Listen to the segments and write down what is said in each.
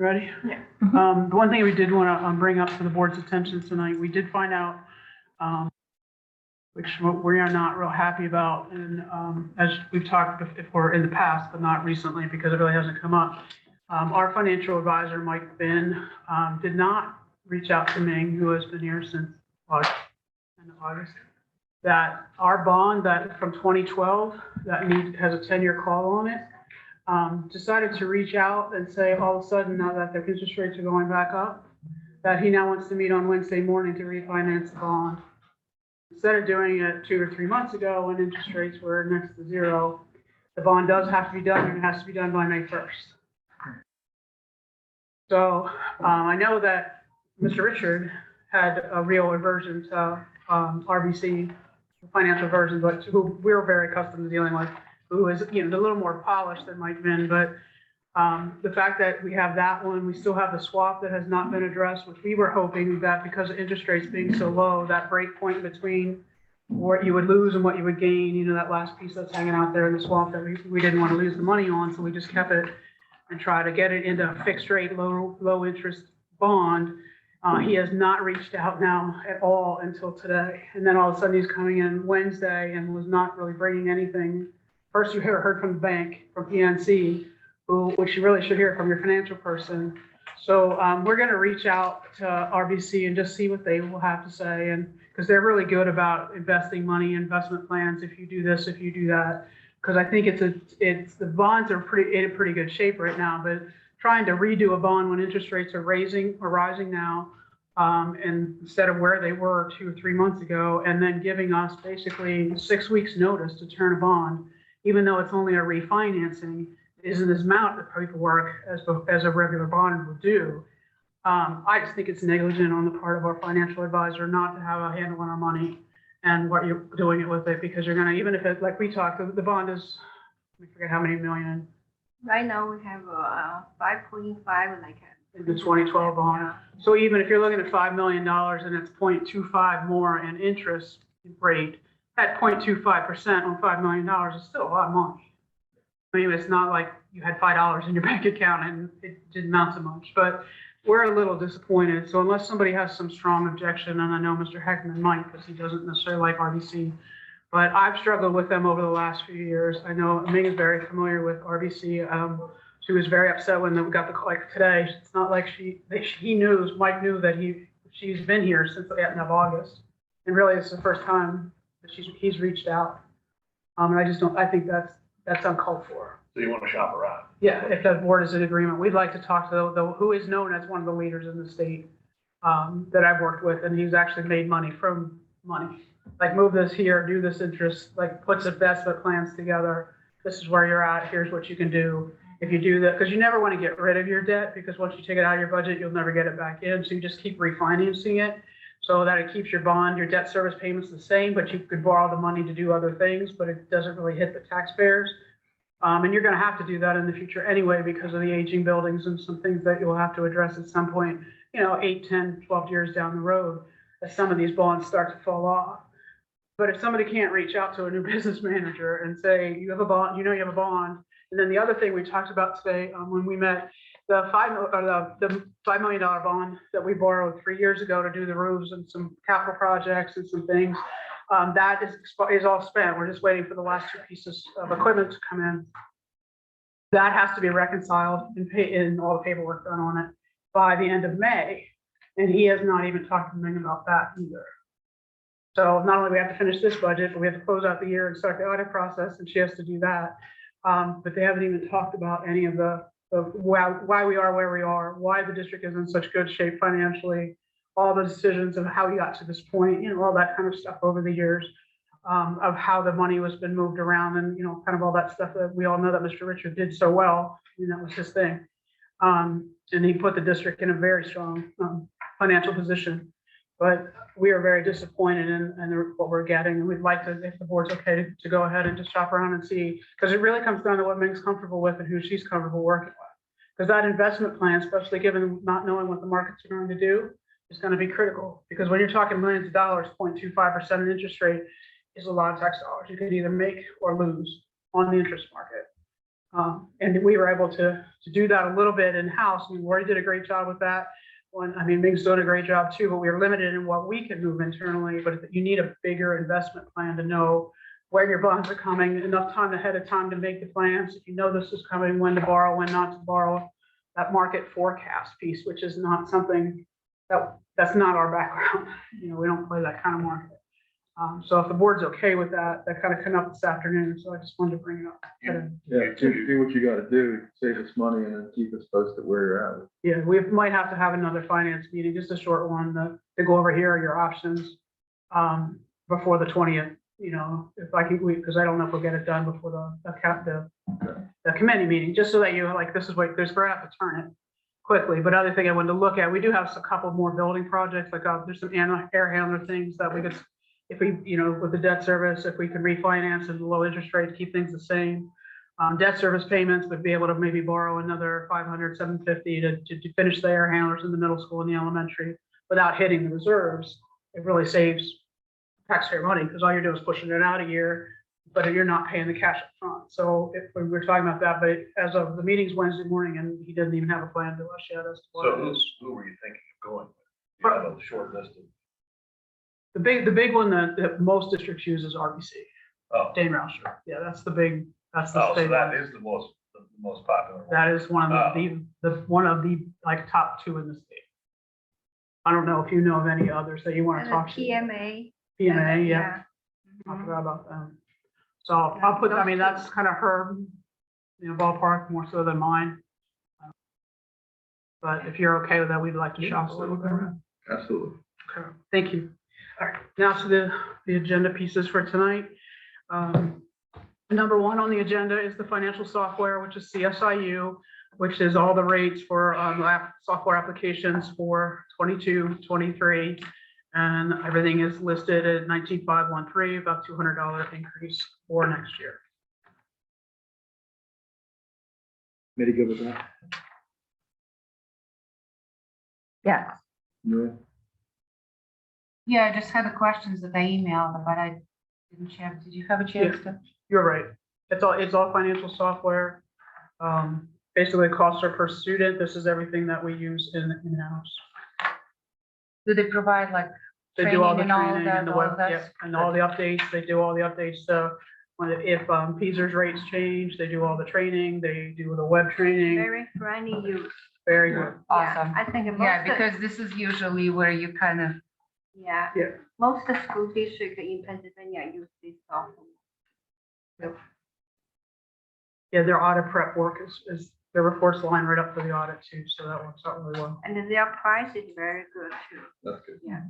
Ready? Yeah. The one thing we did want to bring up to the board's attention tonight, we did find out, which we are not real happy about, and as we've talked before in the past, but not recently because it really hasn't come up. Our financial advisor, Mike Finn, did not reach out to Ming, who has been here since August, that our bond that from 2012 that has a 10-year call on it, decided to reach out and say all of a sudden, now that their interest rates are going back up, that he now wants to meet on Wednesday morning to refinance the bond. Instead of doing it 2 or 3 months ago when interest rates were next to zero, the bond does have to be done, and it has to be done by May 1st. So I know that Mr. Richard had a real aversion to RBC, financial aversion, but who we're very accustomed to dealing with, who is, a little more polished than Mike Vin. But the fact that we have that one, we still have the swap that has not been addressed, which we were hoping that because of interest rates being so low, that break point between what you would lose and what you would gain, that last piece that's hanging out there in the swap that we didn't want to lose the money on, so we just kept it and try to get it into a fixed rate, low interest bond. He has not reached out now at all until today. And then all of a sudden he's coming in Wednesday and was not really bringing anything. First you heard from the bank, from PNC, which you really should hear from your financial person. So we're going to reach out to RBC and just see what they will have to say. And because they're really good about investing money, investment plans, if you do this, if you do that. Because I think it's the bonds are in a pretty good shape right now, but trying to redo a bond when interest rates are rising now, and instead of where they were 2 or 3 months ago, and then giving us basically 6 weeks notice to turn a bond, even though it's only a refinancing, isn't as amount of paperwork as a regular bond would do. I just think it's negligent on the part of our financial advisor not to have a handle on our money and what you're doing it with it, because you're gonna, even if it, like we talked, the bond is, I forget how many million. Right now we have 5.5 like In the 2012 bond. Yeah. So even if you're looking at $5 million and it's 0.25 more in interest rate, at 0.25% on $5 million is still a lot of money. I mean, it's not like you had $5 in your bank account and it didn't amount to much, but we're a little disappointed. So unless somebody has some strong objection, and I know Mr. Heckman might, because he doesn't necessarily like RBC, but I've struggled with them over the last few years. I know Ming is very familiar with RBC. She was very upset when we got the call, like today. It's not like Mike knew that she's been here since the end of August, and really it's the first time that he's reached out. And I think that's uncalled for. So you want to shop around? Yeah, if the board is in agreement, we'd like to talk to who is known as one of the leaders in the state that I've worked with, and he's actually made money from money. Like, move this here, do this interest, like puts investment plans together. This is where you're at. Here's what you can do. If you do that, because you never want to get rid of your debt, because once you take it out of your budget, you'll never get it back in. So you just keep refinancing it so that it keeps your bond, your debt service payments the same, but you could borrow the money to do other things, but it doesn't really hit the taxpayers. And you're going to have to do that in the future anyway, because of the aging buildings and some things that you'll have to address at some point, 8, 10, 12 years down the road, as some of these bonds start to fall off. But if somebody can't reach out to a new business manager and say, you have a bond, you have a bond. And then the other thing we talked about today when we met, the $5 million bond that we borrowed 3 years ago to do the roofs and some capital projects and some things, that is all spent. We're just waiting for the last 2 pieces of equipment to come in. That has to be reconciled and all the paperwork done on it by the end of May. And he has not even talked to Ming about that either. So not only do we have to finish this budget, but we have to close out the year and start the audit process, and she has to do that. But they haven't even talked about any of the why we are where we are, why the district is in such good shape financially, all the decisions of how we got to this point, all that kind of stuff over the years, of how the money was been moved around, and kind of all that stuff that we all know that Mr. Richard did so well. That was his thing. And he put the district in a very strong financial position. But we are very disappointed in what we're getting, and we'd like to, if the board's okay, to go ahead and just shop around and see, because it really comes down to what Ming's comfortable with and who she's comfortable working with. Because that investment plan, especially given not knowing what the markets are going to do, is going to be critical. Because when you're talking millions of dollars, 0.25% in interest rate is a lot of tax dollars you could either make or lose on the interest market. And we were able to do that a little bit in-house. We already did a great job with that. Ming's doing a great job too, but we were limited in what we could move internally. But you need a bigger investment plan to know where your bonds are coming, enough time ahead of time to make the plans. If you know this is coming, when to borrow, when not to borrow, that market forecast piece, which is not something that's not our background. We don't play that kind of market. So if the board's okay with that, that kind of came up this afternoon. So I just wanted to bring it up. Yeah, do what you got to do, save us money, and then keep us posted where you're at. Yeah, we might have to have another finance meeting, just a short one to go over here are your options before the 20th. If I can, because I don't know if we'll get it done before the committee meeting, just so that this is what there's, we're gonna have to turn it quickly. But other thing I wanted to look at, we do have a couple more building projects, like there's some air handler things that we could, if we, with the debt service, if we can refinance and low interest rates, keep things the same. Debt service payments would be able to maybe borrow another 500, 750 to finish the air handlers in the middle school and the elementary without hitting the reserves. It really saves taxpayer money because all you're doing is pushing it out a year, but you're not paying the cash up front. So if we were talking about that, but as of the meeting's Wednesday morning, and he didn't even have a plan to us yet as to what it is. Who were you thinking of going with? You have a short list of. The big one that most districts use is RBC. Oh, Dane Rauscher. Yeah, that's the big. That's the so state that one. is the most popular one. That is one of the like top two in the state. I don't know if you know of any others that you want to And talk the to. PMA. PMA, yeah. I Mhm. forgot about them. So I'll put, that's kind of her, ballpark more so than mine. But if you're okay with that, we'd like to shop a little bit. Absolutely. Okay, thank you. All right, now to the agenda pieces for tonight. Number one on the agenda is the financial software, which is CSIU, which is all the rates for software applications for 22, 23. And everything is listed at 19,513, about $200 increase for next year. Committee good with that? Yeah, Yeah. yeah, I just had the questions that they emailed, but I didn't have, did you have a chance to? You're right. It's all financial software. Basically costs are per student. This is everything that we use in-house. Do they provide like They do all the training and all training that, and the all web, of that? yep, and all the updates. They do all the updates. So if PSERS rates change, they do all the training. They do the web training. Very friendly use. Very good. Awesome. I think Yeah, because this is usually where you kind of, yeah, Yeah. most of the school districts in Pennsylvania use this software. Yeah, their audit prep work is their reports line right up for the audit too. So that works out really well. And their price is very good too. That's good. Yeah.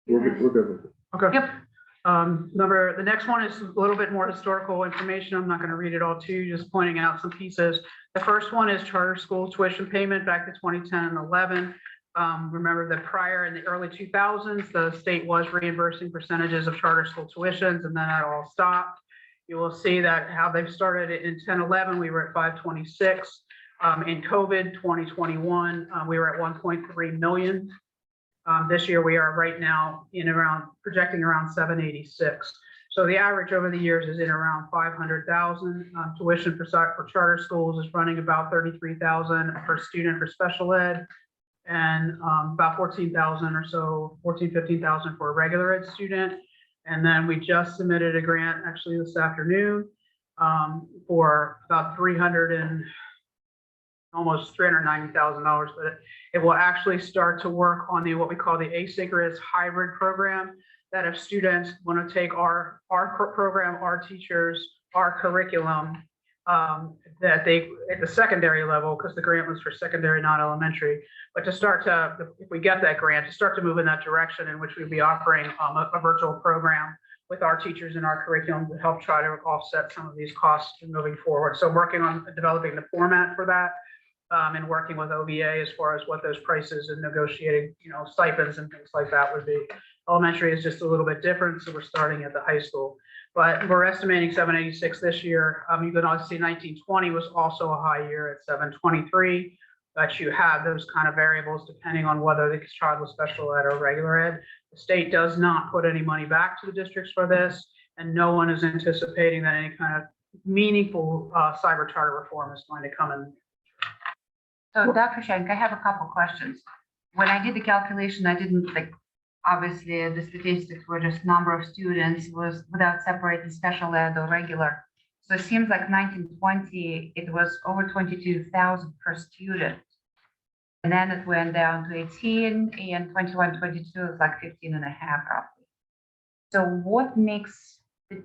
We're good with it. Okay. Yep. The next one is a little bit more historical information. I'm not going to read it all to you, just pointing out some pieces. The first one is charter school tuition payment back to 2010 and 11. Remember that prior in the early 2000s, the state was reimbursing percentages of charter school tuitions, and then that all stopped. You will see that how they've started it in 10, 11, we were at 526. In COVID 2021, we were at 1.3 million. This year we are right now projecting around 786. So the average over the years is in around 500,000. Tuition for charter schools is running about 33,000 per student for special ed, and about 14,000 or so, 15,000 for a regular ed student. And then we just submitted a grant actually this afternoon for about almost $390,000, but it will actually start to work on what we call the asynchronous hybrid program, that if students want to take our program, our teachers, our curriculum, that they at the secondary level, because the grant was for secondary, not elementary, but to start to, if we get that grant, to start to move in that direction, in which we'd be offering a virtual program with our teachers and our curriculum to help try to offset some of these costs moving forward. So working on developing the format for that, and working with OVA as far as what those prices and negotiating, stipends and things like that would be. Elementary is just a little bit different, so we're starting at the high school. But we're estimating 786 this year. You can also see 1920 was also a high year at 723. But you have those kind of variables depending on whether the child was special ed or regular ed. The state does not put any money back to the districts for this, and no one is anticipating that any kind of meaningful cyber charter reform is going to come in. So Dr. Shank, I have a couple questions. When I did the calculation, I didn't like, obviously the statistics were just number of students was without separating special ed or regular. So it seems like 1920, it was over 22,000 per student. And then it went down to 18 and 21, 22 is like 15 and a half roughly. So what makes the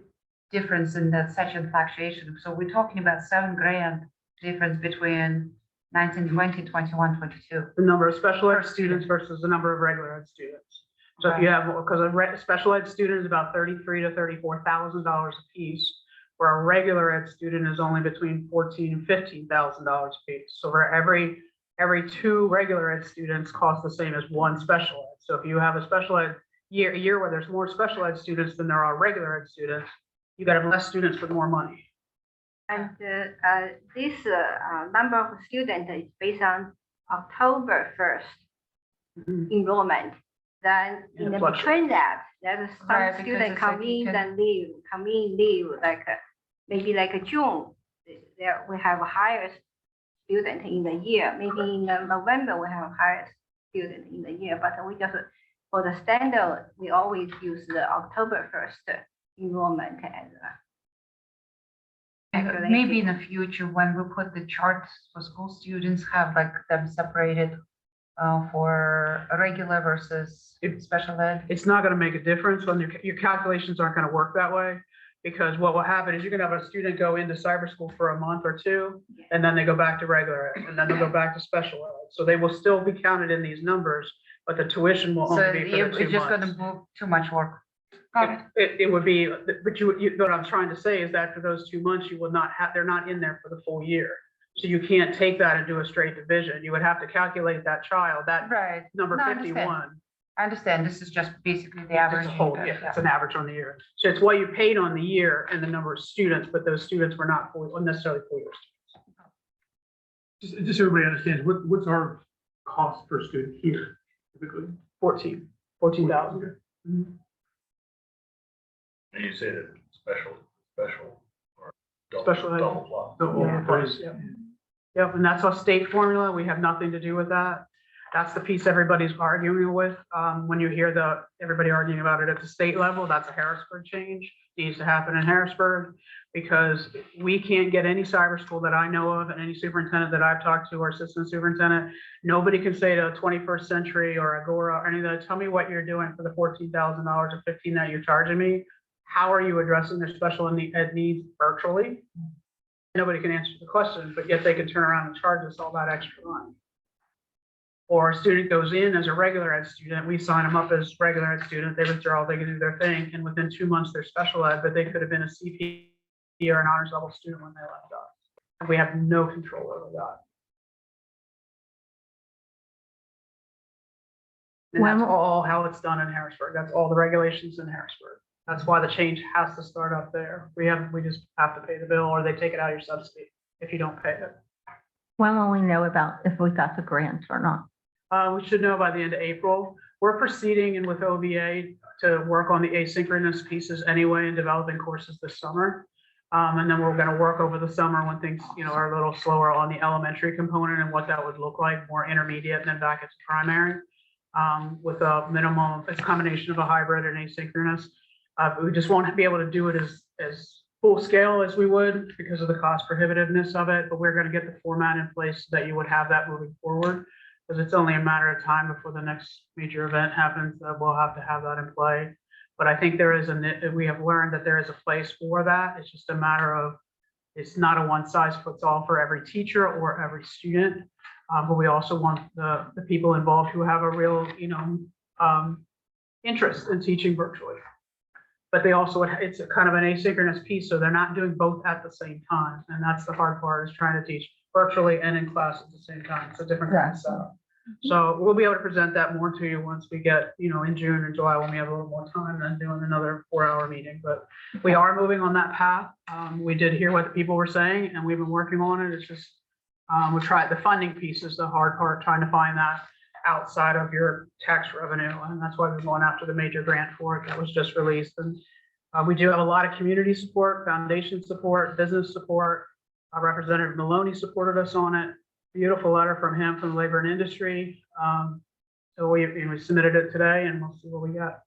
difference in that such a fluctuation? So we're talking about $7,000 difference between 1920, 21, 22. The number of special ed students versus the number of regular ed students. So if you have, because a special ed student is about $33,000 to $34,000 a piece, where a regular ed student is only between $14,000 and $15,000 a piece. So for every 2 regular ed students cost the same as 1 special ed. So if you have a special ed a year where there's more special ed students than there are regular ed students, you got to have less students with more money. And this number of students is based on October 1st enrollment. Then in the between that, there's Right, some because students it's come like in and leave, like maybe like June. There we have a higher student in the year. Maybe in November we have higher student in the year. But we just for the standard we always use the October 1st enrollment as And maybe in the future, when we put the charts for school students, have like them separated for regular versus special ed. It's not going to make a difference when your calculations aren't going to work that way, because what will happen is you can have a student go into cyber school for a month or 2, and then they go back to regular ed, and then they'll go back to special ed. So they will still be counted in these numbers, but the tuition will So only be for the 2 months. it's just going to move too much work. Got it. It would be, but what I'm trying to say is that for those 2 months, you will not have, they're not in there for the full year. So you can't take that and do a straight division. You would have to calculate that child, that Right. number No, I understand. 51. I understand. This is just basically the average. It's a whole, yeah, it's an average on the year. So it's what you paid on the year and the number of students, but those students were not necessarily full-year students. Just so everybody understands, what's our cost per student here typically? 14,000. And you say that special or Special ed. double plus. So Yeah, overpriced. yeah. Yep, and that's our state formula. We have nothing to do with that. That's the piece everybody's arguing with. When you hear everybody arguing about it at the state level, that's a Harrisburg change. It needs to happen in Harrisburg, because we can't get any cyber school that I know of, and any superintendent that I've talked to or assistant superintendent, nobody can say to a 21st Century or Agora or any of that, tell me what you're doing for the $14,000 or $15,000 that you're charging me. How are you addressing their special ed needs virtually? Nobody can answer the question, but yet they can turn around and charge us all that extra money. Or a student goes in as a regular ed student, we sign them up as regular ed student, they withdraw, they can do their thing, and within 2 months they're special ed, but they could have been a CP or an honors level student when they left us. And we have no control over that. And that's all how it's done in Harrisburg. That's all the regulations in Harrisburg. That's why the change has to start up there. We just have to pay the bill, or they take it out of your subsidy if you don't pay it. When will we know about if we got the grant or not? We should know by the end of April. We're proceeding and with OVA to work on the asynchronous pieces anyway and developing courses this summer. And then we're going to work over the summer when things, are a little slower on the elementary component and what that would look like, more intermediate and then back into primary, with a minimum, it's a combination of a hybrid and asynchronous. We just won't be able to do it as full scale as we would because of the cost prohibitiveness of it, but we're going to get the format in place so that you would have that moving forward, because it's only a matter of time before the next major event happens that we'll have to have that in play. But I think we have learned that there is a place for that. It's just a matter of, it's not a one size fits all for every teacher or every student. But we also want the people involved who have a real, interest in teaching virtually. But they also, it's a kind of an asynchronous piece, so they're not doing both at the same time. And that's the hard part, is trying to teach virtually and in class at the same time. It's a different kind of setup. So we'll be able to present that more to you once we get, in June or July, when we have a little more time than doing another 4-hour meeting. But we are moving on that path. We did hear what the people were saying, and we've been working on it. It's just, we tried the funding piece is the hard part, trying to find that outside of your tax revenue. And that's why we're going after the major grant for it that was just released. And We do have a lot of community support, foundation support, business support. Representative Maloney supported us on it. Beautiful letter from him from Labor and Industry. So we submitted it today and we'll see what we got.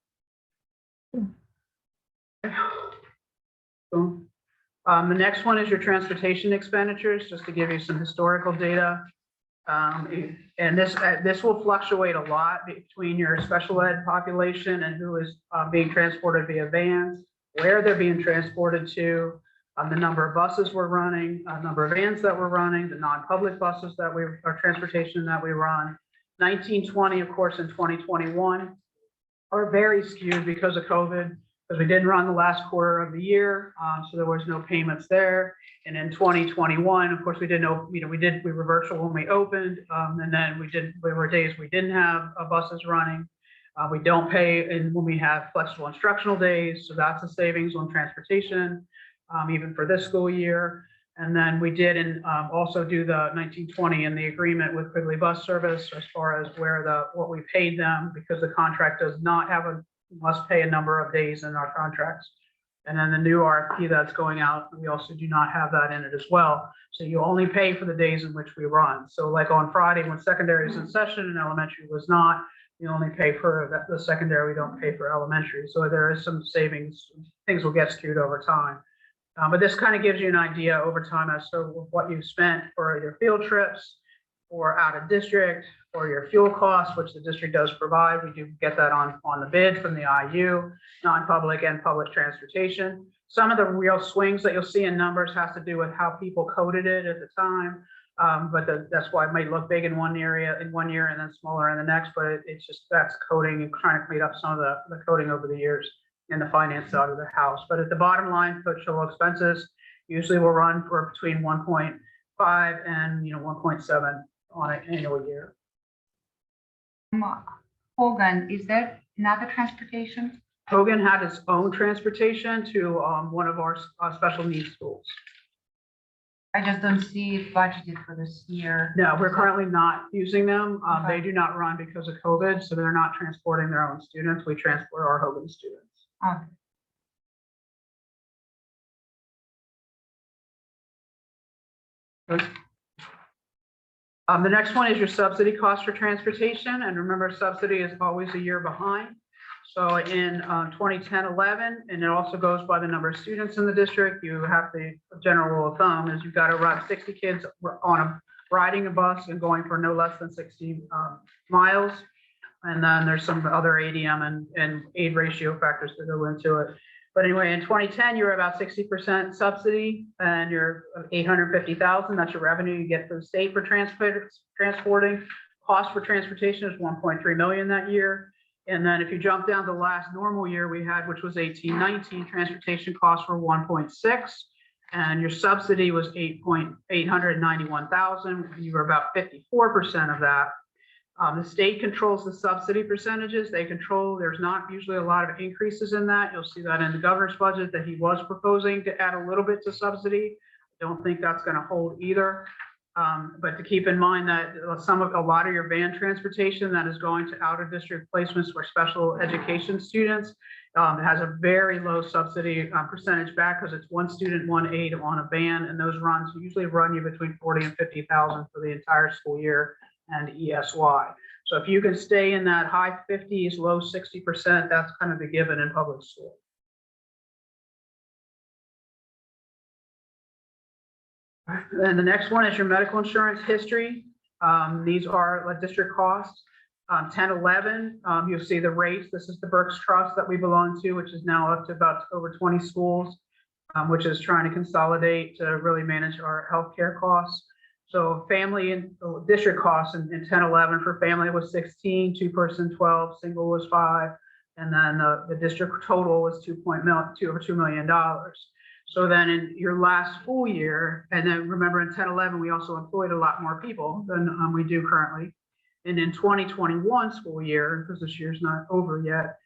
Boom. The next one is your transportation expenditures, just to give you some historical data. And this will fluctuate a lot between your special ed population and who is being transported via vans, where they're being transported to, the number of buses we're running, number of vans that we're running, the non-public buses that our transportation that we run. 1920, of course, and 2021 are very skewed because of COVID, because we didn't run the last quarter of the year, so there was no payments there. And in 2021, of course, we didn't know, we were virtual when we opened, and then there were days we didn't have buses running. We don't pay when we have flexible instructional days, so that's a savings on transportation, even for this school year. And then we did also do the 1920 in the agreement with Quigley Bus Service as far as what we paid them, because the contract does not have must pay a number of days in our contracts. And then the new RFP that's going out, we also do not have that in it as well. So you only pay for the days in which we run. So like on Friday when secondary is in session and elementary was not, you only pay for the secondary, we don't pay for elementary. So there is some savings, things will get skewed over time. But this kind of gives you an idea over time as to what you've spent for your field trips or out of district or your fuel costs, which the district does provide. We do get that on the bid from the IU, non-public and public transportation. Some of the real swings that you'll see in numbers has to do with how people coded it at the time. But that's why it might look big in one area in 1 year and then smaller in the next, but it's just that's coding and trying to clean up some of the coding over the years in the finance side of the house. But at the bottom line, total expenses usually will run for between 1.5 and 1.7 on an annual year. Hogan, is there another transportation? Hogan had its own transportation to one of our special needs schools. I just don't see it budgeted for this year. No, we're currently not using them. They do not run because of COVID, so they're not transporting their own students. We transport our Hogan students. Okay. The next one is your subsidy cost for transportation. And remember, subsidy is always a year behind. So in 2010-11, and it also goes by the number of students in the district, you have the general rule of thumb is you've got to run 60 kids riding a bus and going for no less than 60 miles. And then there's some other ADM and aid ratio factors that go into it. But anyway, in 2010, you're about 60% subsidy and you're $850,000. That's your revenue you get from the state for transporting. Cost for transportation is $1.3 million that year. And then if you jump down to the last normal year we had, which was 18-19, transportation costs were 1.6, and your subsidy was $891,000. You were about 54% of that. The state controls the subsidy percentages. There's not usually a lot of increases in that. You'll see that in the governor's budget that he was proposing to add a little bit to subsidy. I don't think that's going to hold either. But to keep in mind that a lot of your van transportation that is going to out of district placements for special education students has a very low subsidy percentage back because it's one student, one aid on a van, and those runs usually run you between 40 and 50,000 for the entire school year and ESY. So if you can stay in that high 50s, low 60%, that's kind of the given in public school. And the next one is your medical insurance history. These are district costs. 10-11, you'll see the rates. This is the Berks Trust that we belong to, which is now up to about over 20 schools, which is trying to consolidate to really manage our healthcare costs. So family and district costs in 10-11 for family was 16, two-person 12, single was 5, and then the district total was over $2 million. So then in your last full year, and then remember in 10-11, we also employed a lot more people than we do currently. And in 2021 school year, because this year's not over yet,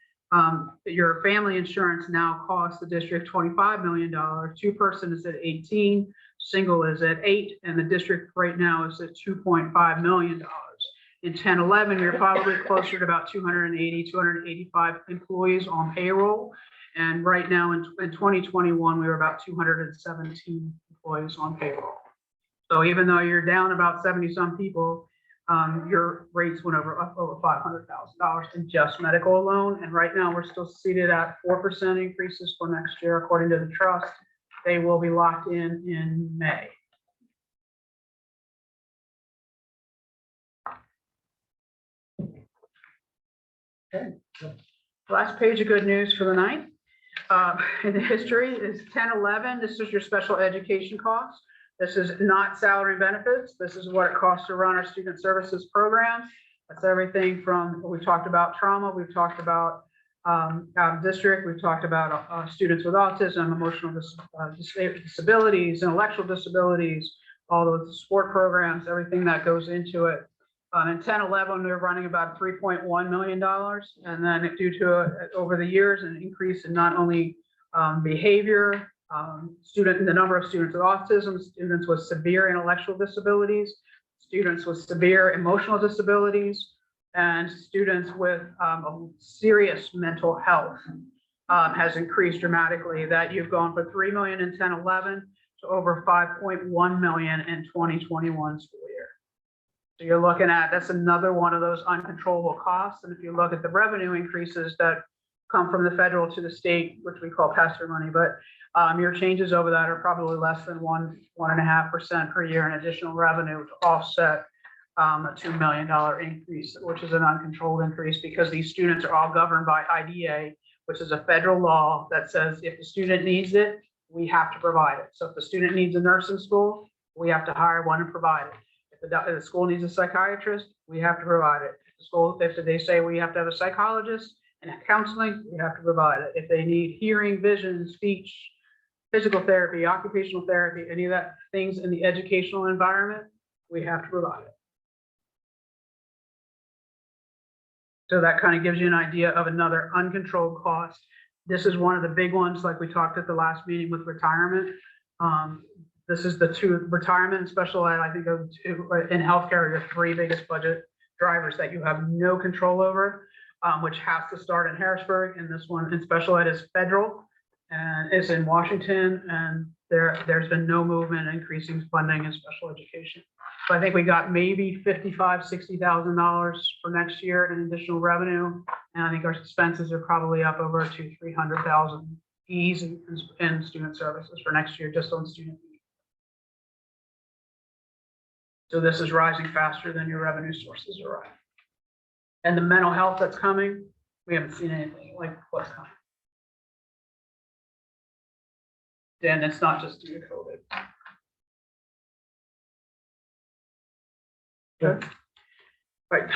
your family insurance now costs the district $25 million. Two-person is at 18, single is at 8, and the district right now is at $2.5 million. In 10-11, you're probably closer to about 280, 285 employees on payroll. And right now in 2021, we were about 217 employees on payroll. So even though you're down about 70 some people, your rates went up over $500,000 in just medical alone. And right now we're still seated at 4% increases for next year, according to the trust. They will be locked in May. Okay. Last page of good news for the night. In the history is 1011. This is your special education costs. This is not salary benefits. This is what it costs to run our student services program. That's everything from, we've talked about trauma, we've talked about out of district, we've talked about students with autism, emotional disabilities, intellectual disabilities, all those sport programs, everything that goes into it. In 1011, we were running about $3.1 million. And then due to over the years, an increase in not only behavior, the number of students with autism, students with severe intellectual disabilities, students with severe emotional disabilities, and students with serious mental health has increased dramatically. That you've gone from 3 million in 1011 to over 5.1 million in 2021 school year. So you're looking at, that's another one of those uncontrollable costs. And if you look at the revenue increases that come from the federal to the state, which we call pass-through money, but your changes over that are probably less than 1.5% per year in additional revenue to offset a $2 million increase, which is an uncontrolled increase because these students are all governed by IDA, which is a federal law that says if the student needs it, we have to provide it. So if the student needs a nurse in school, we have to hire one and provide it. If the school needs a psychiatrist, we have to provide it. If they say we have to have a psychologist and counseling, we have to provide it. If they need hearing, vision, speech, physical therapy, occupational therapy, any of that things in the educational environment, we have to provide it. So that kind of gives you an idea of another uncontrolled cost. This is one of the big ones, like we talked at the last meeting with retirement. This is the two, retirement and special ed, I think of two, in healthcare are your three biggest budget drivers that you have no control over, which has to start in Harrisburg. And this one in special ed is federal and it's in Washington. And there's been no movement increasing funding in special education. So I think we got maybe $60,000 for next year in additional revenue. And I think our expenses are probably up over to $300,000 easy in student services for next year, just on student fees. So this is rising faster than your revenue sources are rising. And the mental health that's coming, we haven't seen anything like what's coming. And it's not just due to COVID. Okay. Right.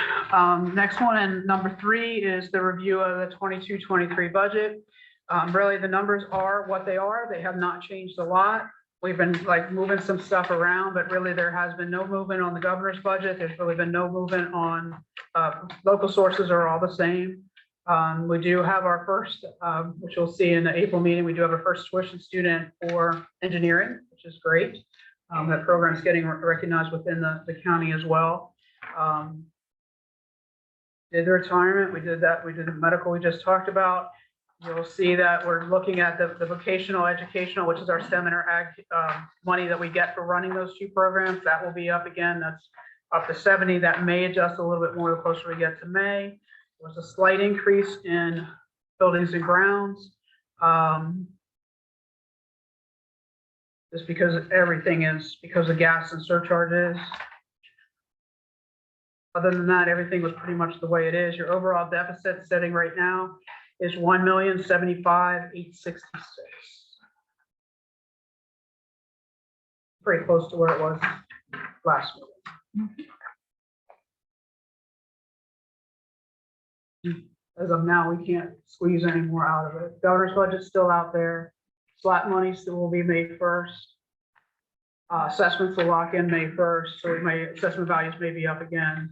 Next one, and number 3 is the review of the 22-23 budget. Really, the numbers are what they are. They have not changed a lot. We've been like moving some stuff around, but really there has been no movement on the governor's budget. There's really been no movement on local sources are all the same. We do have our first, which you'll see in the April meeting, we do have our first tuition student for engineering, which is great. That program is getting recognized within the county as well. Did the retirement, we did that, we did the medical we just talked about. You'll see that we're looking at the vocational educational, which is our STEM and our ag money that we get for running those two programs. That will be up again. That's up to 70. That may adjust a little bit more the closer we get to May. There was a slight increase in buildings and grounds. Just because everything is because of gas and surcharges. Other than that, everything was pretty much the way it is. Your overall deficit setting right now is $1,075,866. Pretty close to where it was last week. As of now, we can't squeeze any more out of it. Governor's budget's still out there. SLAP money still will be May 1st. Assessments will lock in May 1st, so assessment values may be up again,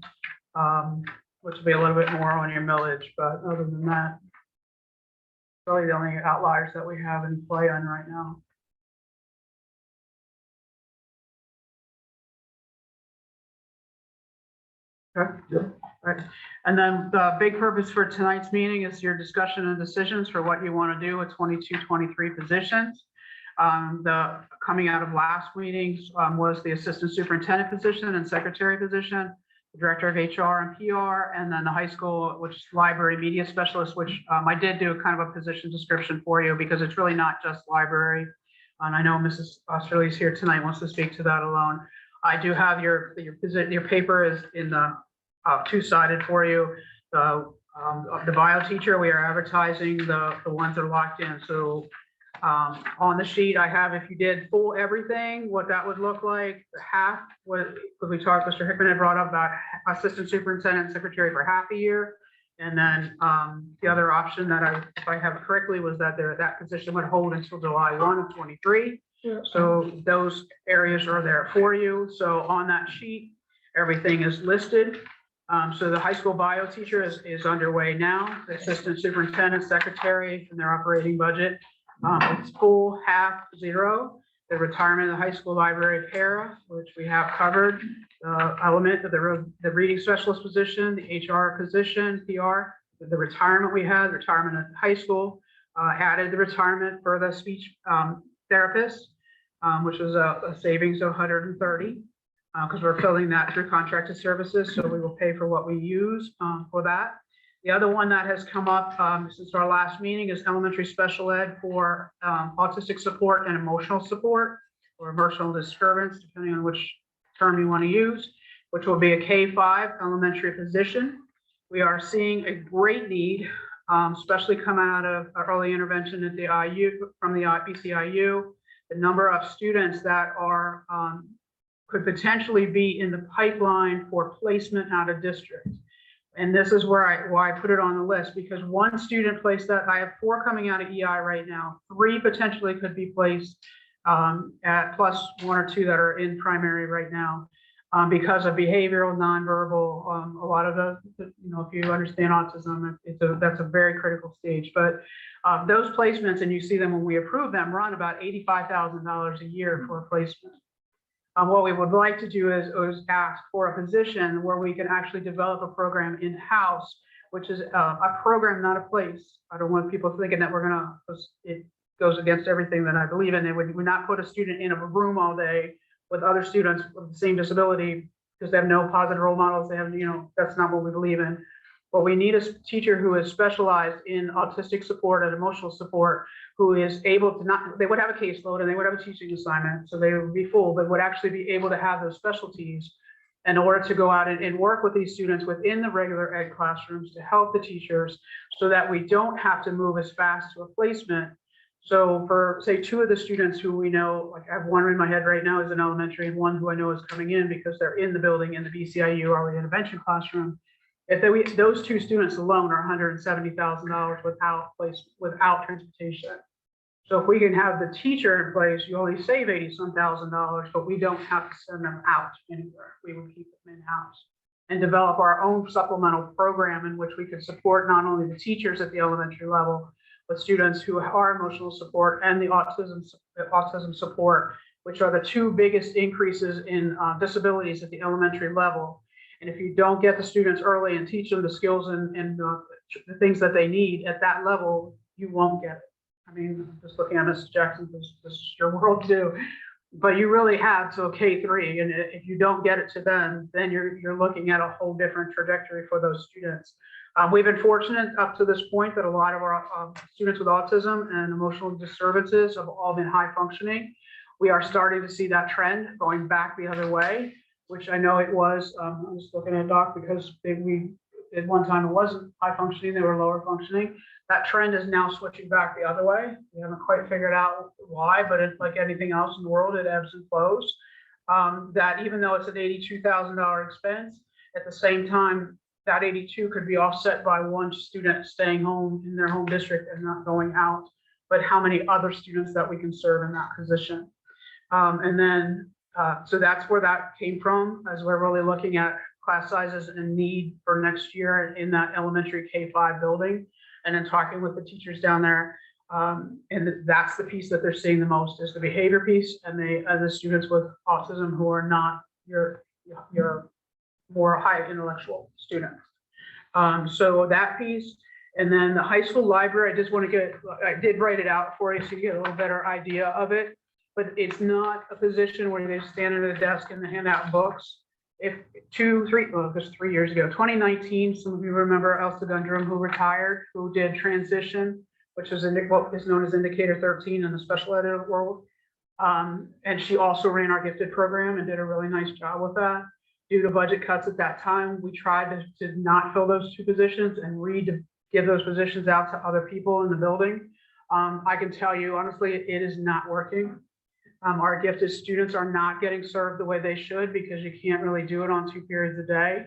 which will be a little bit more on your millage. But other than that, really the only outliers that we have in play on right now. Okay. Right. And then the big purpose for tonight's meeting is your discussion and decisions for what you want to do with 22-23 positions. The coming out of last meetings was the assistant superintendent position and secretary position, the director of HR and PR, and then the high school, which is library media specialist, which I did do kind of a position description for you because it's really not just library. And I know Mrs. Osterley is here tonight, wants to speak to that alone. I do have your paper is in the two-sided for you. The bio teacher, we are advertising the ones that are locked in. So on the sheet I have, if you did full everything, what that would look like, half was, because we talked, Mr. Hickman had brought up about assistant superintendent and secretary for half a year. And then the other option that if I have it correctly, was that that position would hold until July 1 of 23. So those areas are there for you. So on that sheet, everything is listed. So the high school bio teacher is underway now. The assistant superintendent, secretary, and their operating budget. It's full, half, zero. The retirement of the high school library para, which we have covered. Element of the reading specialist position, the HR position, PR, the retirement we had, retirement at the high school, added the retirement for the speech therapist, which was a savings of 130, because we're filling that through contracted services. So we will pay for what we use for that. The other one that has come up since our last meeting is elementary special ed for autistic support and emotional support, or emotional disturbance, depending on which term you want to use, which will be a K-5 elementary position. We are seeing a great need, especially coming out of early intervention at the IU, from the BCIU. The number of students that are could potentially be in the pipeline for placement out of district. And this is why I put it on the list, because one student placed that, I have 4 coming out of EI right now. 3 potentially could be placed at plus 1 or 2 that are in primary right now because of behavioral, nonverbal. A lot of the, if you understand autism, that's a very critical stage. But those placements, and you see them when we approve them, run about $85,000 a year for a placement. What we would like to do is ask for a position where we can actually develop a program in-house, which is a program, not a place. I don't want people thinking that it goes against everything that I believe in. It would not put a student in a room all day with other students with the same disability because they have no positive role models. They have, that's not what we believe in. But we need a teacher who is specialized in autistic support and emotional support, who is able to they would have a caseload and they would have a teaching assignment, so they would be full, but would actually be able to have those specialties in order to go out and work with these students within the regular ed classrooms to help the teachers so that we don't have to move as fast to a placement. So for, say, 2 of the students who we know, like I have one in my head right now is an elementary and one who I know is coming in because they're in the building in the BCIU early intervention classroom. If those 2 students alone are $170,000 without transportation. So if we can have the teacher in place, you only save $80-some thousand, but we don't have to send them out anywhere. We will keep them in-house and develop our own supplemental program in which we can support not only the teachers at the elementary level, but students who are emotional support and the autism support, which are the 2 biggest increases in disabilities at the elementary level. And if you don't get the students early and teach them the skills and the things that they need at that level, you won't get it. I mean, just looking at Mrs. Jackson, this is your world too. But you really have to K-3, and if you don't get it to them, then you're looking at a whole different trajectory for those students. We've been fortunate up to this point that a lot of our students with autism and emotional disturbances have all been high functioning. We are starting to see that trend going back the other way, which I know it was. I was looking at Doc because at one time it wasn't high functioning, they were lower functioning. That trend is now switching back the other way. We haven't quite figured out why, but it's like anything else in the world, it ebbs and flows. That even though it's an $82,000 expense, at the same time, that 82 could be offset by one student staying home in their home district and not going out, but how many other students that we can serve in that position. So that's where that came from, as we're really looking at class sizes and need for next year in that elementary K-5 building, and then talking with the teachers down there. And that's the piece that they're seeing the most is the behavior piece and the students with autism who are not your more high intellectual students. So that piece, and then the high school library, I did write it out for you so you get a little better idea of it, but it's not a position where they stand at a desk and hand out books. If 3 years ago, 2019, some of you remember Elsa Gundrum, who retired, who did transition, which is what is known as Indicator 13 in the special ed world. And she also ran our gifted program and did a really nice job with that. Due to budget cuts at that time, we tried to not fill those 2 positions and give those positions out to other people in the building. I can tell you, honestly, it is not working. Our gifted students are not getting served the way they should because you can't really do it on 2 periods a day.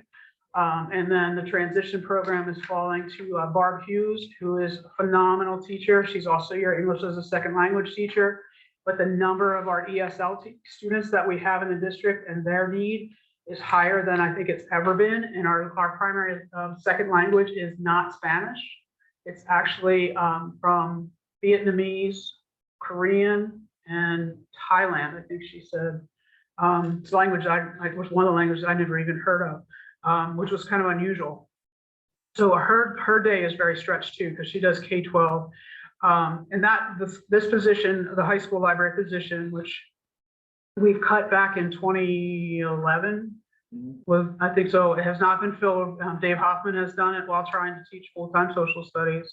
And then the transition program is falling to Barb Hughes, who is a phenomenal teacher. She's also your English as a second language teacher. But the number of our ESL students that we have in the district and their need is higher than I think it's ever been. And our primary second language is not Spanish. It's actually from Vietnamese, Korean, and Thailand, I think she said. It's a language it was one of the languages I never even heard of, which was kind of unusual. So her day is very stretched too, because she does K-12. And this position, the high school library position, which we've cut back in 2011, I think so. It has not been filled. Dave Hoffman has done it while trying to teach full-time social studies.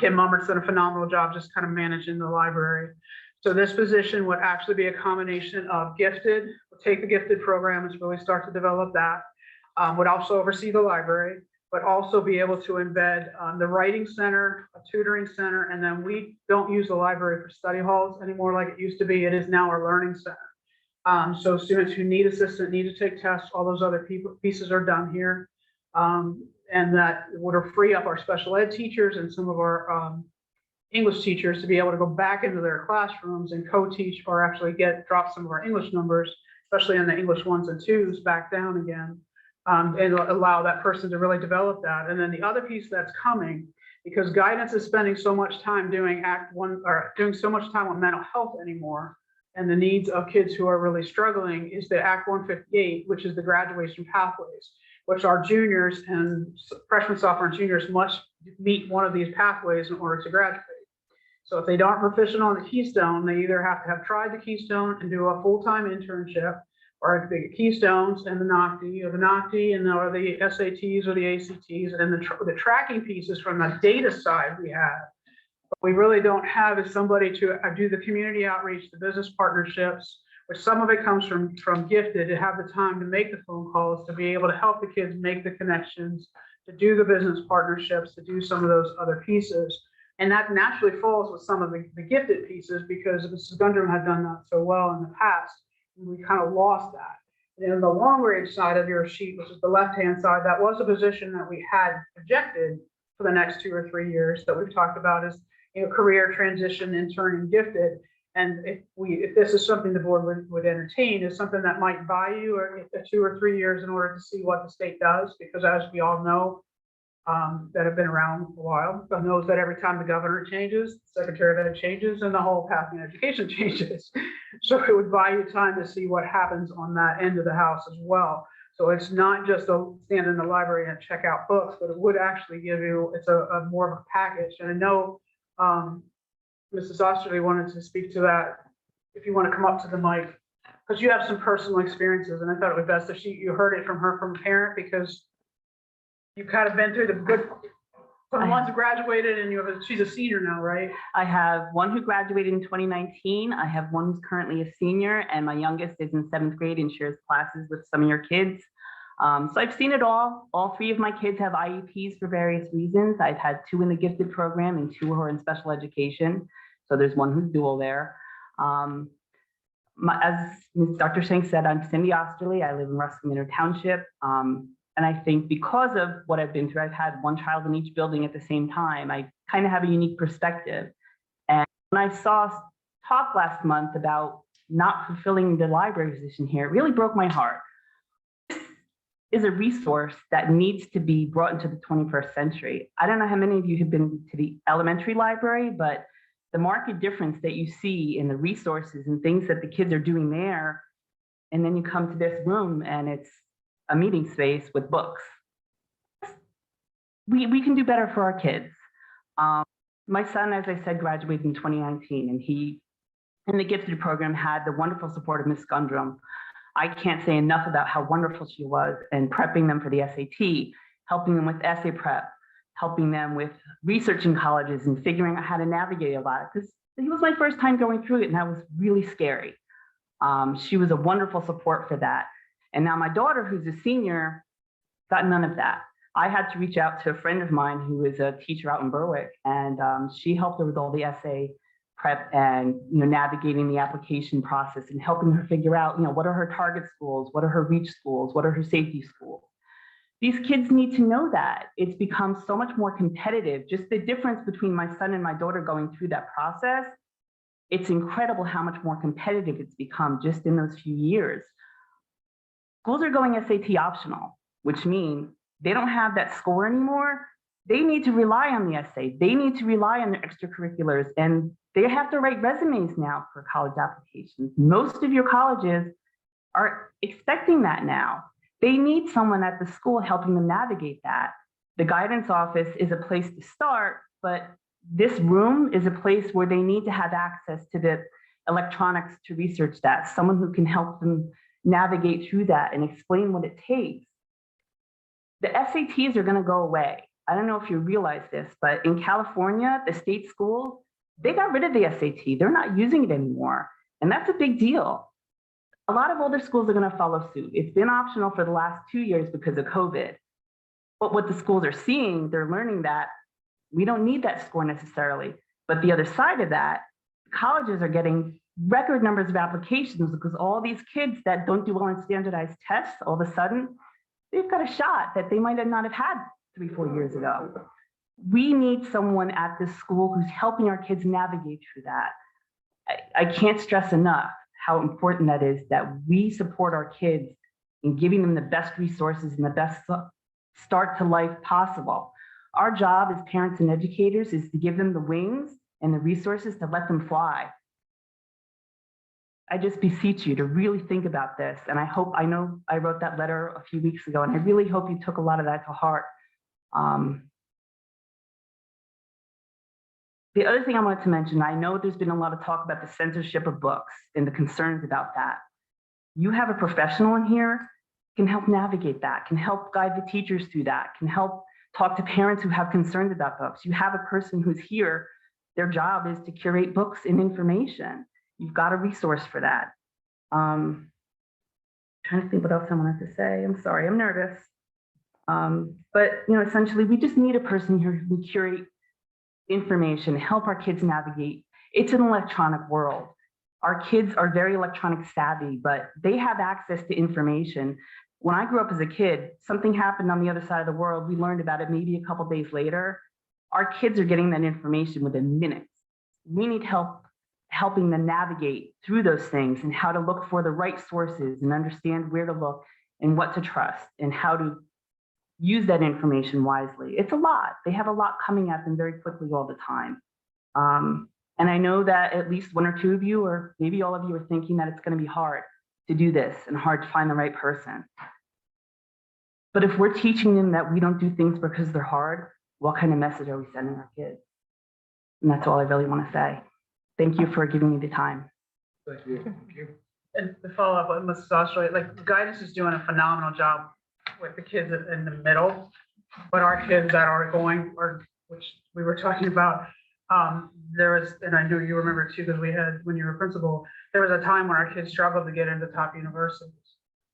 Kim Mummert's done a phenomenal job just kind of managing the library. So this position would actually be a combination of gifted, we'll take the gifted program and really start to develop that, would also oversee the library, but also be able to embed the writing center, a tutoring center, and then we don't use the library for study halls anymore like it used to be. It is now our learning center. So students who need assistance, need to take tests, all those other pieces are done here. And that would free up our special ed teachers and some of our English teachers to be able to go back into their classrooms and co-teach or actually drop some of our English numbers, especially in the English 1s and 2s, back down again. And allow that person to really develop that. And then the other piece that's coming, because guidance is spending so much time doing Act 1 or doing so much time on mental health anymore, and the needs of kids who are really struggling, is the Act 158, which is the graduation pathways, which our juniors and freshmen, sophomore, and juniors must meet one of these pathways in order to graduate. So if they aren't proficient on the Keystone, they either have to have tried the Keystone and do a full-time internship, or the Keystones and the NOCTI, or the NOCTI and or the SATs or the ACTs, and the tracking pieces from the data side we have. But we really don't have is somebody to do the community outreach, the business partnerships, which some of it comes from gifted, to have the time to make the phone calls, to be able to help the kids make the connections, to do the business partnerships, to do some of those other pieces. And that naturally falls with some of the gifted pieces because Mrs. Gundrum had done that so well in the past. And we kind of lost that. And in the long range side of your sheet, which is the left-hand side, that was a position that we had projected for the next 2 or 3 years that we've talked about as career transition, intern, and gifted. And if this is something the board would entertain, is something that might buy you 2 or 3 years in order to see what the state does, because as we all know, that have been around a while, knows that every time the governor changes, the Secretary of Ed changes, and the whole path in education changes. So it would buy you time to see what happens on that end of the house as well. So it's not just a stand in the library and check out books, but it would actually give you, it's a more of a package. And I know Mrs. Osterley wanted to speak to that. If you want to come up to the mic, because you have some personal experiences, and I thought it would be best if you heard it from her, from a parent, because you've kind of been through the good, the ones who graduated, and she's a senior now, right? I have one who graduated in 2019. I have one who's currently a senior, and my youngest is in 7th grade and shares classes with some of your kids. So I've seen it all. All 3 of my kids have IEPs for various reasons. I've had 2 in the gifted program and 2 who are in special education. So there's one who's dual there. As Dr. Shank said, I'm Cindy Osterley. I live in Ruskin Township. And I think because of what I've been through, I've had one child in each building at the same time. I kind of have a unique perspective. And when I saw talk last month about not fulfilling the library position here, it really broke my heart. This is a resource that needs to be brought into the 21st century. I don't know how many of you have been to the elementary library, but the marked difference that you see in the resources and things that the kids are doing there, and then you come to this room and it's a meeting space with books. We can do better for our kids. My son, as I said, graduated in 2019, and he, in the gifted program, had the wonderful support of Miss Gundrum. I can't say enough about how wonderful she was in prepping them for the SAT, helping them with essay prep, helping them with researching colleges and figuring out how to navigate a lot, because it was my first time going through it, and that was really scary. She was a wonderful support for that. And now my daughter, who's a senior, got none of that. I had to reach out to a friend of mine who is a teacher out in Berwick, and she helped her with all the essay prep and navigating the application process and helping her figure out what are her target schools, what are her reach schools, what are her safety schools. These kids need to know that. It's become so much more competitive. Just the difference between my son and my daughter going through that process, it's incredible how much more competitive it's become just in those few years. Schools are going SAT optional, which means they don't have that score anymore. They need to rely on the essay. They need to rely on their extracurriculars, and they have to write resumes now for college applications. Most of your colleges are expecting that now. They need someone at the school helping them navigate that. The guidance office is a place to start, but this room is a place where they need to have access to the electronics to research that, someone who can help them navigate through that and explain what it takes. The SATs are going to go away. I don't know if you realize this, but in California, the state schools, they got rid of the SAT. They're not using it anymore. And that's a big deal. A lot of older schools are going to follow suit. It's been optional for the last 2 years because of COVID. But what the schools are seeing, they're learning that we don't need that score necessarily. But the other side of that, colleges are getting record numbers of applications because all these kids that don't do well on standardized tests, all of a sudden, they've got a shot that they might not have had 3-4 years ago. We need someone at this school who's helping our kids navigate through that. I can't stress enough how important that is, that we support our kids in giving them the best resources and the best start to life possible. Our job as parents and educators is to give them the wings and the resources to let them fly. I just beseech you to really think about this. And I know I wrote that letter a few weeks ago, and I really hope you took a lot of that to heart. The other thing I wanted to mention, I know there's been a lot of talk about the censorship of books and the concerns about that. You have a professional in here, can help navigate that, can help guide the teachers through that, can help talk to parents who have concerns about books. You have a person who's here, their job is to curate books and information. You've got a resource for that. Trying to think what else I wanted to say. I'm sorry, I'm nervous. But essentially, we just need a person here who can curate information, help our kids navigate. It's an electronic world. Our kids are very electronic savvy, but they have access to information. When I grew up as a kid, something happened on the other side of the world. We learned about it maybe a couple days later. Our kids are getting that information within minutes. We need help helping them navigate through those things and how to look for the right sources and understand where to look and what to trust and how to use that information wisely. It's a lot. They have a lot coming at them very quickly all the time. And I know that at least 1 or 2 of you, or maybe all of you, are thinking that it's going to be hard to do this and hard to find the right person. But if we're teaching them that we don't do things because they're hard, what kind of message are we sending our kids? And that's all I really want to say. Thank you for giving me the time. Thank you. Thank you. And to follow up on Mrs. Ostrey, like guidance is doing a phenomenal job with the kids in the middle, but our kids that are going, or which we were talking about, there was, and I know you remember too, because we had, when you were principal, there was a time when our kids struggled to get into top universities.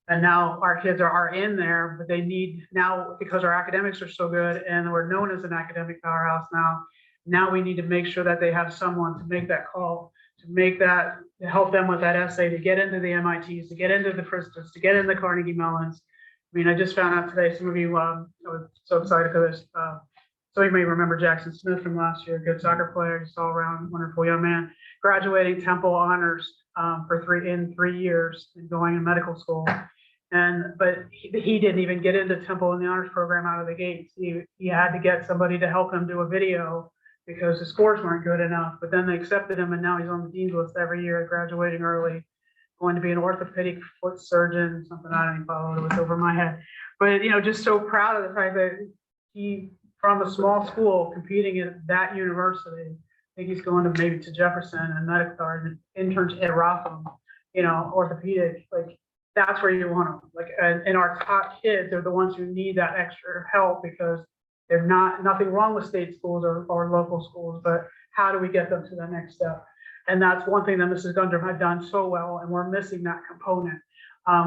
And now our kids are in there, but they need now, because our academics are so good and we're known as an academic powerhouse now we need to make sure that they have someone to make that call, to help them with that essay, to get into the MITs, to get into the Princetons, to get into the Carnegie Mellons. I mean, I just found out today, some of you, I was so excited because some of you may remember Jackson Smith from last year, good soccer player, just all around wonderful young man, graduating Temple honors in 3 years and going to medical school. But he didn't even get into Temple in the honors program out of the gates. He had to get somebody to help him do a video because the scores weren't good enough. But then they accepted him, and now he's on the dean's list every year, graduating early. going to be an orthopedic foot surgeon, something I didn't follow, it was over my head. But, you know, just so proud of the fact that he, from a small school, competing at that university, I think he's going to maybe to Jefferson and medical or interns at Rotham, you know, orthopedic, like, that's where you want them. Like, and our top kids are the ones who need that extra help because they're nothing wrong with state schools or local schools, but how do we get them to the next step? And that's one thing that Mrs. Gundrum had done so well, and we're missing that component.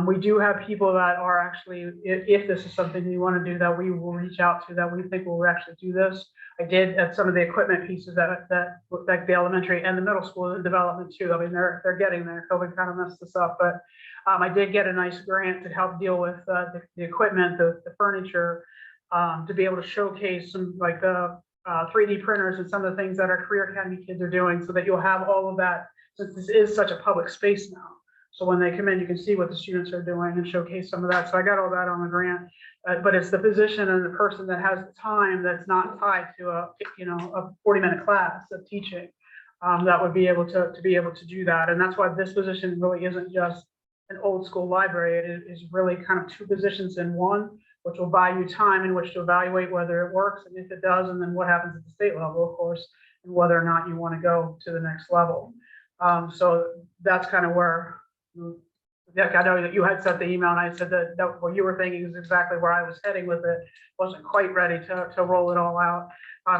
We do have people that are actually, if this is something you want to do, that we will reach out to, that we think will actually do this. I did at some of the equipment pieces that the elementary and the middle school in development too. I mean, they're getting there. COVID kind of messed this up, but I did get a nice grant to help deal with the equipment, the furniture, to be able to showcase some like the 3D printers and some of the things that our Career Academy kids are doing, so that you'll have all of that, since this is such a public space now. So when they come in, you can see what the students are doing and showcase some of that. So I got all that on the grant, but it's the position and the person that has the time that's not tied to a 40-minute class of teaching, that would be able to be able to do that. And that's why this position really isn't just an old school library. It is really kind of two positions in one, which will buy you time in which to evaluate whether it works, and if it does, and then what happens at the state level, of course, and whether or not you want to go to the next level. So that's kind of where, I know that you had sent the email, and I said that what you were thinking is exactly where I was heading with it. Wasn't quite ready to roll it all out,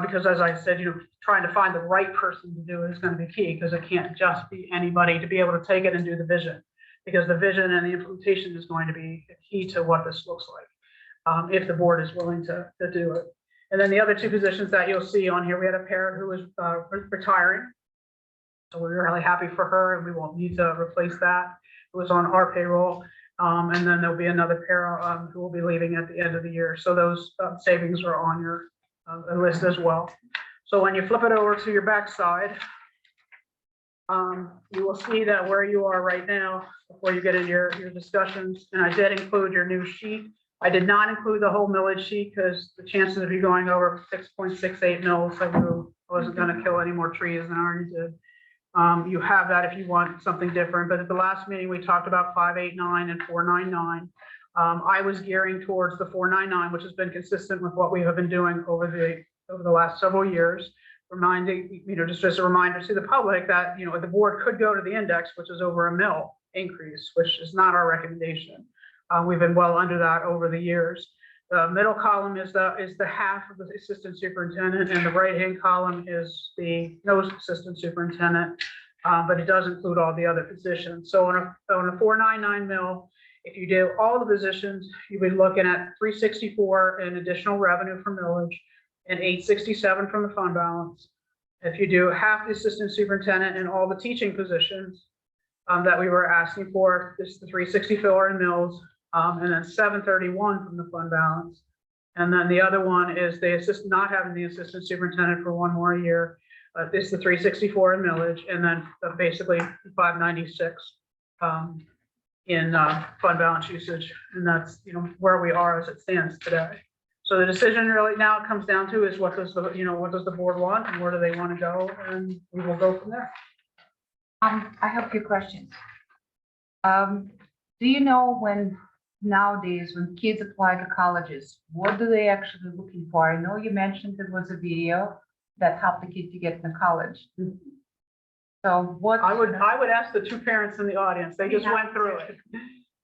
because as I said, trying to find the right person to do it is going to be key, because it can't just be anybody to be able to take it and do the vision, because the vision and the implementation is going to be key to what this looks like, if the board is willing to do it. And then the other two positions that you'll see on here, we had a parent who was retiring. So we're really happy for her, and we won't need to replace that. It was on our payroll. And then there'll be another pair who will be leaving at the end of the year. So those savings are on your list as well. So when you flip it over to your backside, you will see that where you are right now, before you get into your discussions, and I did include your new sheet. I did not include the whole millage sheet because the chances of you going over 6.68 mils, I knew I wasn't going to kill any more trees than I already did. You have that if you want something different, but at the last meeting, we talked about 589 and 499. I was gearing towards the 499, which has been consistent with what we have been doing over the last several years. Reminding, just as a reminder to the public that, the board could go to the index, which is over a mil increase, which is not our recommendation. We've been well under that over the years. The middle column is the half of the assistant superintendent, and the right-hand column is the no assistant superintendent, but it does include all the other positions. So on a 499 mil, if you do all the positions, you'd be looking at 364 in additional revenue from millage and 867 from the fund balance. If you do half the assistant superintendent and all the teaching positions that we were asking for, this is the 364 in mills. And then 731 from the fund balance. And then the other one is not having the assistant superintendent for one more year. This is the 364 in millage, and then basically 596 in fund balance usage. And that's, where we are as it stands today. So the decision really now comes down to is what does the board want, and where do they want to go? And we will go from there. I have a few questions. Do you know nowadays, when kids apply to colleges, what do they actually looking for? I know you mentioned there was a video that helped the kid to get into college. So what? I would ask the two parents in the audience. They just went through it.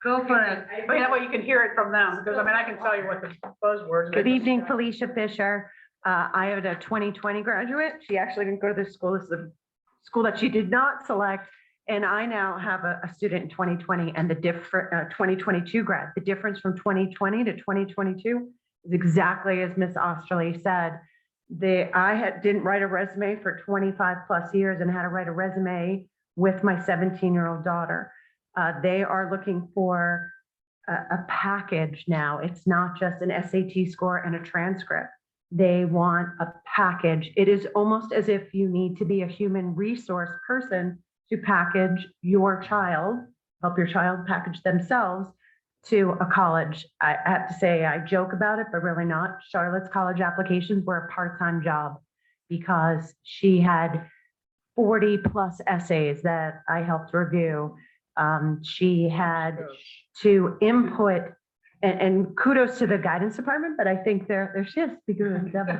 Go for it. But that way you can hear it from them, because I can tell you what the buzzwords. Good evening, Felicia Fisher. I have a 2020 graduate. She actually didn't go to this school. This is a school that she did not select. And I now have a student in 2020 and the 2022 grad. The difference from 2020 to 2022 is exactly as Ms. Osterley said. Didn't write a resume for 25 plus years and had to write a resume with my 17-year-old daughter. They are looking for a package now. It's not just an SAT score and a transcript. They want a package. It is almost as if you need to be a human resource person to package your child, help your child package themselves to a college. I have to say, I joke about it, but really not. Charlotte's college applications were a part-time job because she had 40 plus essays that I helped review. She had to input, and kudos to the guidance department, but I think there she is, speaking of the devil.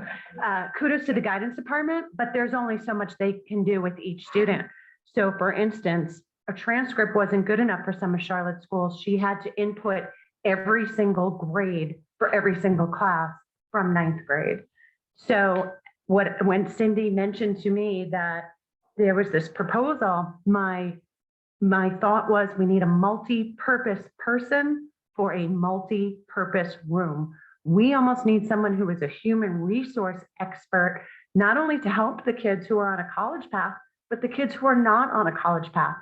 Kudos to the guidance department, but there's only so much they can do with each student. So for instance, a transcript wasn't good enough for some of Charlotte's schools. She had to input every single grade for every single class from 9th grade. So when Cindy mentioned to me that there was this proposal, my thought was we need a multi-purpose person for a multi-purpose room. We almost need someone who is a human resource expert, not only to help the kids who are on a college path, but the kids who are not on a college path.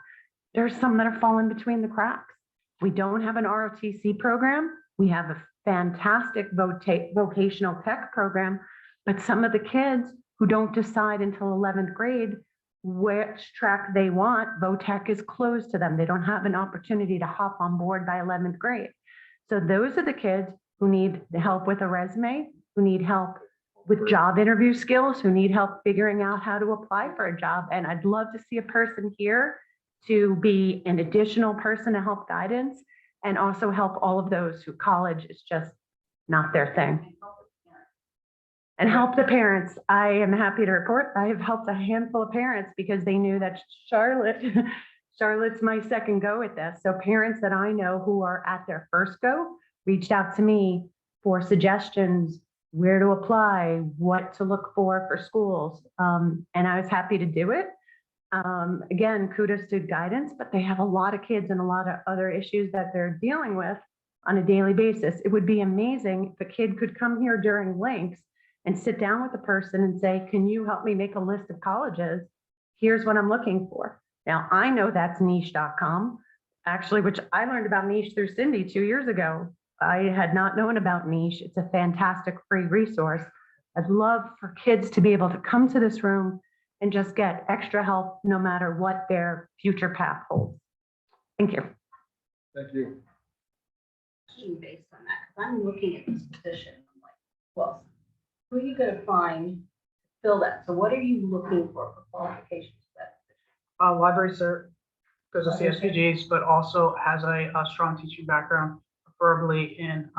There's some that are falling between the cracks. We don't have an ROTC program. We have a fantastic vocational tech program, but some of the kids who don't decide until 11th grade which track they want, VOTEC is closed to them. They don't have an opportunity to hop on board by 11th grade. So those are the kids who need help with a resume, who need help with job interview skills, who need help figuring out how to apply for a job. And I'd love to see a person here to be an additional person to help guidance and also help all of those who college is just not their thing. And help the parents. I am happy to report I have helped a handful of parents because they knew that Charlotte's my second go at this. So parents that I know who are at their first go reached out to me for suggestions, where to apply, what to look for schools. And I was happy to do it. Again, kudos to guidance, but they have a lot of kids and a lot of other issues that they're dealing with on a daily basis. It would be amazing if a kid could come here during links and sit down with a person and say, can you help me make a list of colleges? Here's what I'm looking for. Now, I know that's niche.com, actually, which I learned about niche through Cindy 2 years ago. I had not known about niche. It's a fantastic free resource. I'd love for kids to be able to come to this room and just get extra help no matter what their future path holds. Thank you. Thank you. Based on that, because I'm looking at this position, I'm like, well, who are you going to find to fill that? So what are you looking for qualifications for that position? Library cert, because of CSPGs, but also has a strong teaching background, preferably in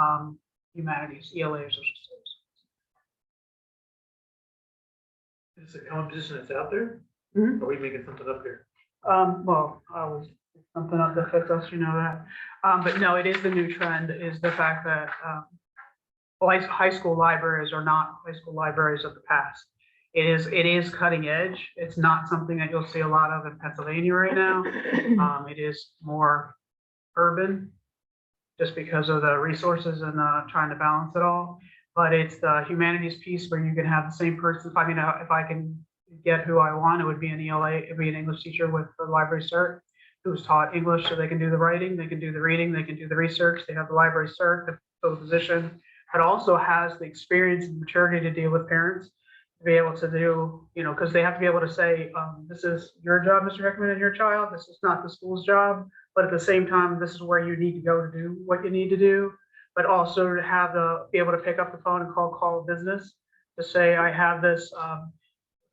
humanities, ELA or social studies. Is it a common position that's out there? Mhm. Or are we making something up here? Well, I was something up that fits us, you know that. But no, it is the new trend is the fact that high school libraries are not high school libraries of the past. It is cutting edge. It's not something that you'll see a lot of in Pennsylvania right now. It is more urban just because of the resources and trying to balance it all. But it's the humanities piece where you can have the same person. I mean, if I can get who I want, it would be an ELA, it'd be an English teacher with the library cert who's taught English so they can do the writing, they can do the reading, they can do the research, they have the library cert, the position, but also has the experience and maturity to deal with parents, to be able to do, you know, because they have to be able to say, this is your job, Mr. Heckman, and your child, this is not the school's job, but at the same time, this is where you need to go to do what you need to do, but also to have be able to pick up the phone and call business to say, I have this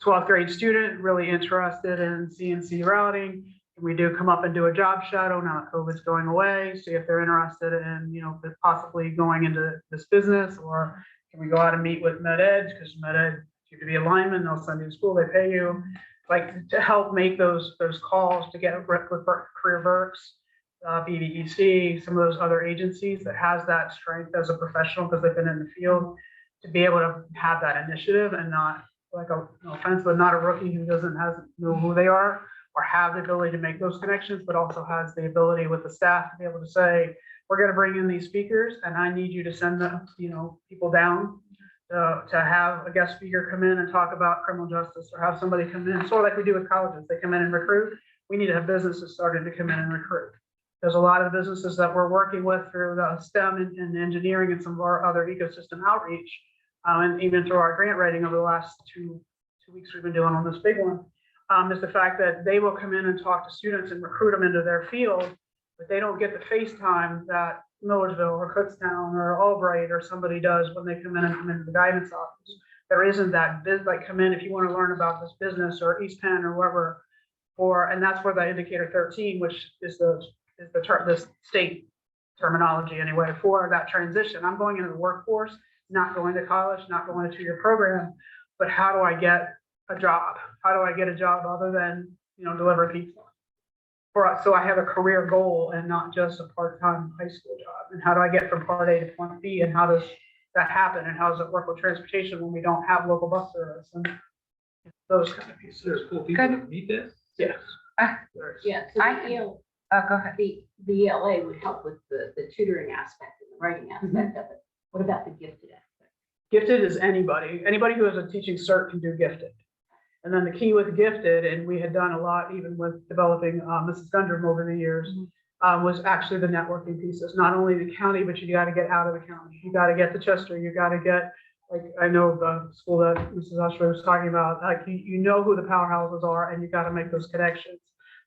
12th grade student really interested in CNC routing. Can we come up and do a job shadow now that COVID's going away? See if they're interested in, you know, possibly going into this business, or can we go out and meet with MedEd? Because MedEd, you could be a lineman, they'll send you to school, they pay you. Like to help make those calls to get with CareerWorks, BBEC, some of those other agencies that has that strength as a professional because they've been in the field to be able to have that initiative and not like no offense, but not a rookie who hasn't know who they are or have the ability to make those connections, but also has the ability with the staff to be able to say, we're going to bring in these speakers and I need you to send them, you know, people down to have a guest speaker come in and talk about criminal justice or have somebody come in, sort of like we do with colleges. They come in and recruit. We need to have businesses starting to come in and recruit. There's a lot of businesses that we're working with through the STEM and engineering and some of our other ecosystem outreach, and even through our grant writing over the last two weeks we've been doing on this big one, is the fact that they will come in and talk to students and recruit them into their field, but they don't get the FaceTime that Millersville or Kutztown or Albright or somebody does when they come into the guidance office. There isn't that like come in if you want to learn about this business or East Penn or wherever. and that's where the indicator 13, which is the state terminology anyway, for that transition. I'm going into the workforce, not going to college, not going to a 2-year program, but how do I get a job? How do I get a job other than, deliver pizza? So I have a career goal and not just a part-time high school job. And how do I get from part A to point B? And how does that happen? And how does it work with transportation when we don't have local bus service and those kind of pieces? There's cool people that need this. Yes. Yeah, so I- go ahead. the ELA would help with the tutoring aspect and the writing aspect of it. What about the gifted aspect? Gifted is anybody who has a teaching cert can do gifted. And then the key with gifted, and we had done a lot even with developing Mrs. Gundrum over the years, was actually the networking pieces. Not only the county, but you got to get out of the county. You got to get to Chester. You got to get, like, I know the school that Mrs. Usher was talking about, like, you know who the powerhouses are, and you got to make those connections.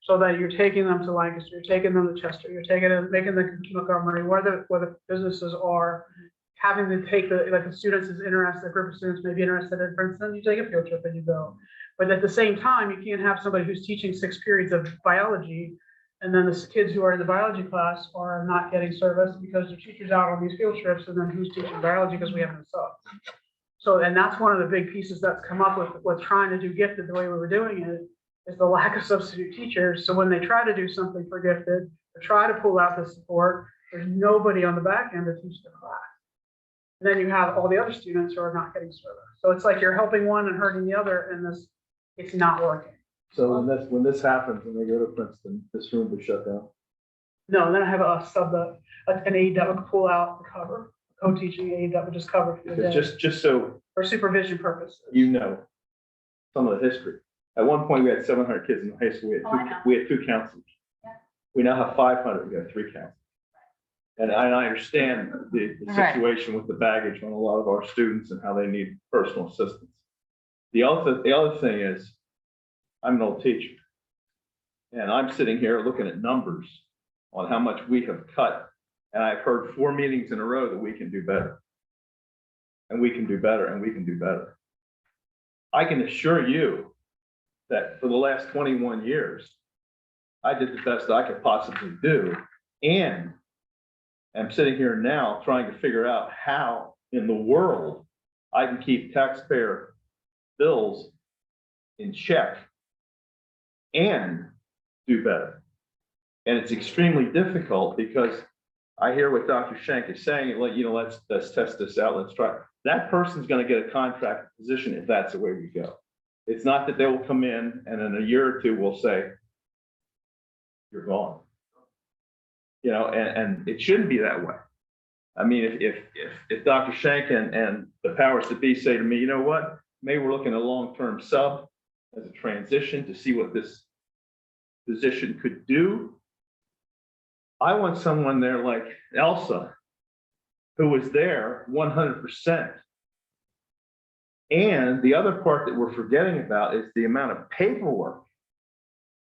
So that you're taking them to Lancaster, you're taking them to Chester, you're taking them, making them to Montgomery, where the businesses are, having to take the students is interested, a group of students may be interested in Princeton, you take a field trip and you go. But at the same time, you can't have somebody who's teaching 6 periods of biology, and then the kids who are in the biology class are not getting service because their teacher's out on these field trips, and then who's teaching biology because we have no subs. So, and that's one of the big pieces that's come up with trying to do gifted the way we were doing it, is the lack of substitute teachers. So when they try to do something for gifted, or try to pull out the support, there's nobody on the back end to teach the class. And then you have all the other students who are not getting service. So it's like you're helping one and hurting the other, and it's not working. So when this happens, when they go to Princeton, this room will shut down. No, then I have an aide that would pull out the cover, co-teaching aide that would just cover for the day Just so for supervision purposes. you know some of the history. At one point, we had 700 kids in the high school. We had 2 counselors. Yeah. We now have 500. We have 3 counselors. And I understand the Right. situation with the baggage on a lot of our students and how they need personal assistance. The other thing is, I'm an old teacher. And I'm sitting here looking at numbers on how much we have cut. And I've heard 4 meetings in a row that we can do better. And we can do better, and we can do better. I can assure you that for the last 21 years, I did the best I could possibly do. And I'm sitting here now trying to figure out how in the world I can keep taxpayer bills in check and do better. And it's extremely difficult because I hear what Dr. Schenk is saying, let's test this out, let's try. That person's going to get a contract position if that's the way we go. It's not that they will come in and in a year or 2 we'll say, you're gone. And it shouldn't be that way. I mean, if Dr. Schenk and the powers that be say to me, you know what, maybe we're looking at a long-term sub as a transition to see what this position could do. I want someone there like Elsa, who was there 100%. And the other part that we're forgetting about is the amount of paperwork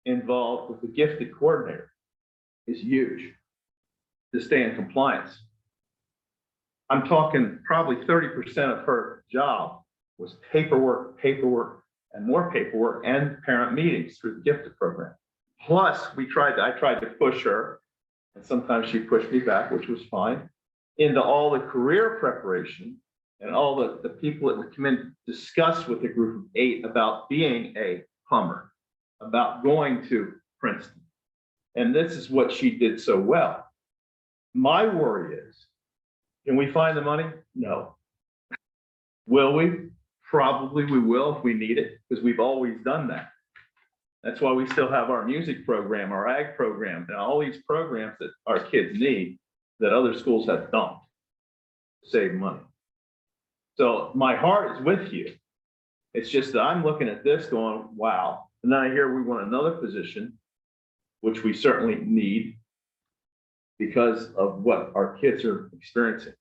involved with the gifted coordinator is huge to stay in compliance. I'm talking probably 30% of her job was paperwork, and more paperwork, and parent meetings through the gifted program. Plus, I tried to push her, and sometimes she pushed me back, which was fine, into all the career preparation and all the people that would come in discuss with a group of 8 about being a plumber, about going to Princeton. And this is what she did so well. My worry is, can we find the money? No. Will we? Probably we will if we need it, because we've always done that. That's why we still have our music program, our ag program, and all these programs that our kids need that other schools have dumped to save money. So my heart is with you. It's just that I'm looking at this going, wow. And then I hear we want another position, which we certainly need because of what our kids are experiencing.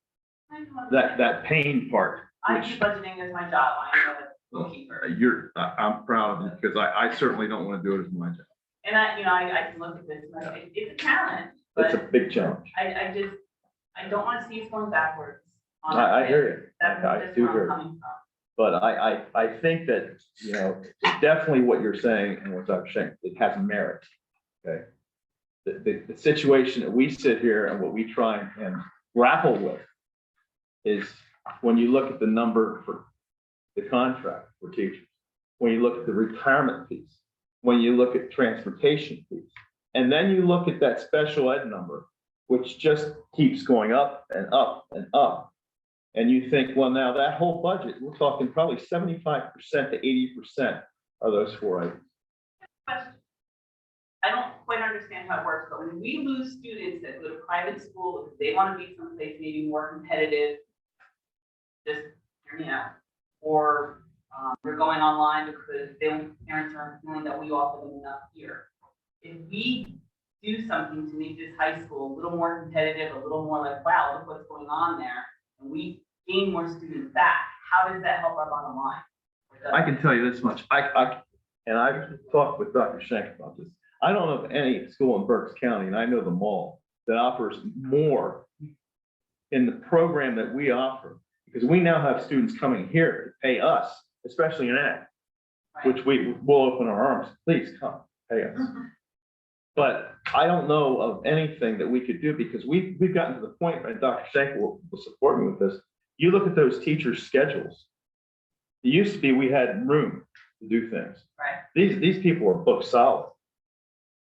That pain part. I do budgeting as my job. I am a bookkeeper. I'm proud of you because I certainly don't want to do it as my job. And I can look at this and it's a challenge, It's a but big challenge. I don't want to see us going backwards. I hear you. That's I just do where hear I'm you. coming from. But I think that, you know, definitely what you're saying and what Dr. Schenk, it has merit, okay? The situation that we sit here and what we try and grapple with is when you look at the number for the contract for teachers, when you look at the retirement fees, when you look at transportation fees, and then you look at that special ed number, which just keeps going up and up and up. And you think, well, now that whole budget, we're talking probably 75% to 80% are those 4 items. Question. I don't quite understand how it works, but when we lose students that go to private school because they want to be someplace maybe more competitive, just hear me out, or we're going online because parents aren't feeling that we offer them enough here. If we do something to make this high school a little more competitive, a little more like, wow, look what's going on there, and we gain more students back, how does that help our bottom line? I can tell you this much. I've talked with Dr. Schenk about this. I don't know of any school in Berks County, and I know them all, that offers more in the program that we offer, because we now have students coming here to pay us, especially in ed, which we will open our arms. Please come, pay us. But I don't know of anything that we could do, because we've gotten to the point, and Dr. Schenk will support me with this. You look at those teachers' schedules. It used to be we had room to do things. Right. These people are booked solid.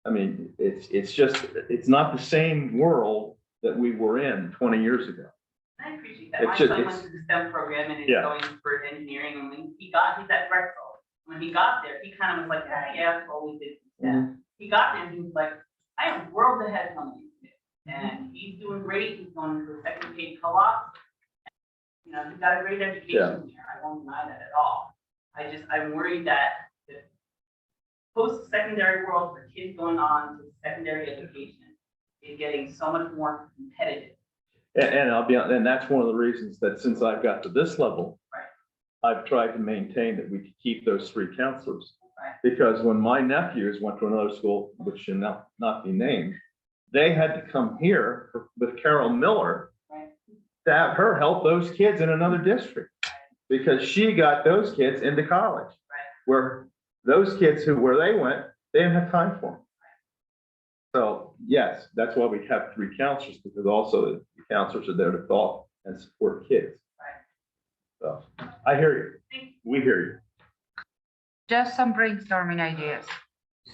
I mean, it's not the same world that we were in 20 years ago. I appreciate that. My son went to the STEM program and is going for engineering, and when he's at Drexel. When he got there, he kind of was like, yeah, that's what we did. He got there and he was like, I am worlds ahead coming in, and he's doing great. He's going to the second paid co-op. You know, he's got a great education here. I won't deny that at all. I'm worried that the post-secondary world for kids going on to secondary education is getting so much more competitive. And I'll be honest, and that's one of the reasons that since I've got to this level, I've tried to maintain that we could keep those 3 counselors. Because when my nephews went to another school, which should not be named, they had to come here with Carol Miller to have her help those kids in another district, because she got those kids into college, where those kids where they went, they didn't have time for them. So yes, that's why we have 3 counselors, because also the counselors are there to talk and support kids. So I hear you. We hear you. Just some brainstorming ideas.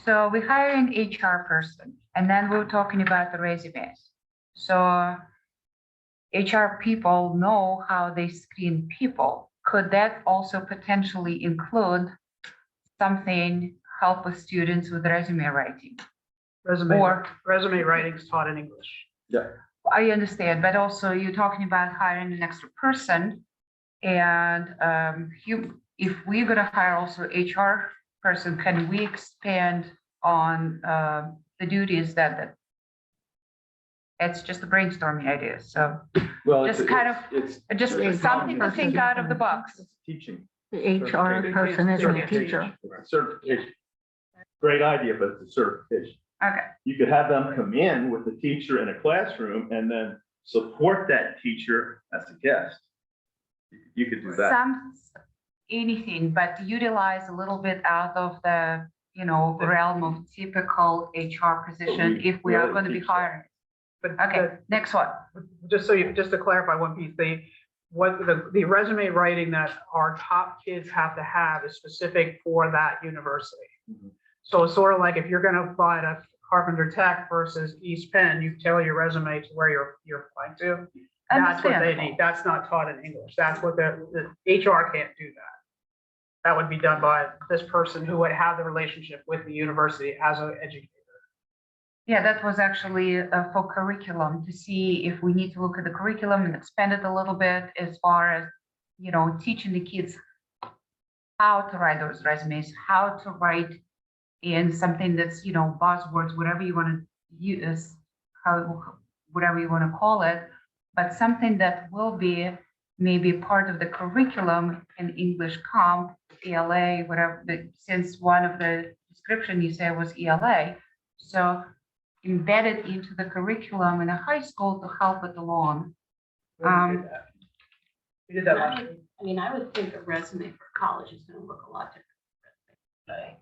So we hire an HR person, and then we're talking about the resumes. So HR people know how they screen people. Could that also potentially include something, help with students with resume writing? Resume writing is taught in English. Yeah. I understand, but also you're talking about hiring an extra person, and if we're gonna hire also HR person, can we expand on the duties that it's just a brainstorming idea, so just kind of, just something to think out of the box. Teaching. The HR person is a teacher. Certification. Great idea, but it's a certification. Okay. You could have them come in with the teacher in a classroom and then support that teacher as a guest. You could do that. Anything, but utilize a little bit out of the, realm of typical HR position if we are going to be hiring. Okay, next one. Just to clarify one piece, the resume writing that our top kids have to have is specific for that university. So it's sort of like if you're going to apply to Carpenter Tech versus East Penn, you tailor your resume to where you're applying to. That's what they need. That's not taught in English. That's what the HR can't do that. That would be done by this person who would have the relationship with the university as an educator. Yeah, that was actually for curriculum, to see if we need to look at the curriculum and expand it a little bit as far as, teaching the kids how to write those resumes, how to write in something that's, buzzwords, whatever you want to use, whatever you want to call it, but something that will be maybe part of the curriculum in English comp, ELA, whatever, since one of the description you said was ELA. So embedded into the curriculum in a high school to help it along. We did that last week. I mean, I would think a resume for college is gonna look a lot different. than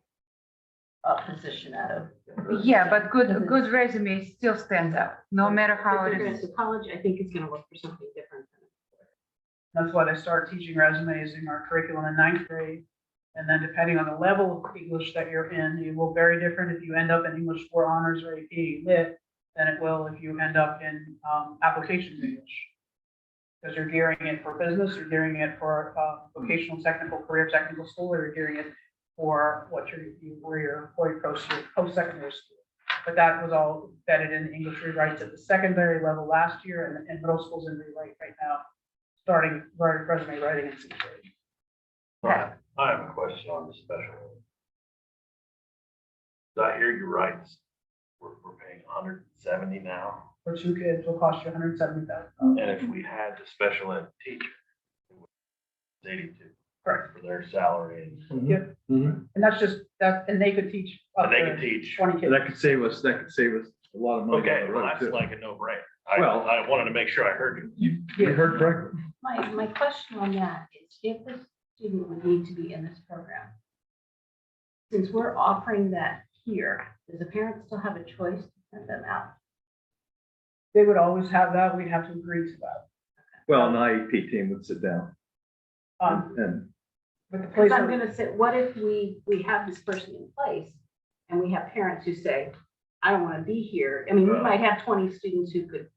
a position out of. Yeah, but good resume still stands out, no matter how If it they're is. going to college, I think it's gonna look for something different. That's why they start teaching resumes in our curriculum in ninth grade. And then depending on the level of English that you're in, it will very different if you end up in English 4 honors or AP lit than it will if you end up in applications English. Because you're gearing it for business, you're gearing it for vocational technical career technical school, or you're gearing it for what where you're post-secondary school. But that was all vetted in English rewrites at the secondary level last year, and middle school's in rewrite right now, starting resume writing in 6th grade. I have a question on the special. ed. Did I hear you right? We're paying 170 now, For 2 kids will cost you $170,000. and if we had the special ed teacher, it was 82. Correct. For their salary, Yep. Mhm. And that's just, that, and they could teach up and they to can teach. 20 And kids. that could save us a lot of money. Okay, on the well, road, that's too. like a no-brainer. Well- I wanted to make sure I heard you. You heard correctly. My question on that is, if the student would need to be in this program, since we're offering that here, does the parent still have a choice to send them out? They would always have that. We'd have to agree to that. Well, an IEP team would sit down and But the Because place, I'm gonna say, what if we have this person in place and we have parents who say, I don't wanna be here. I mean, we might have 20 students who could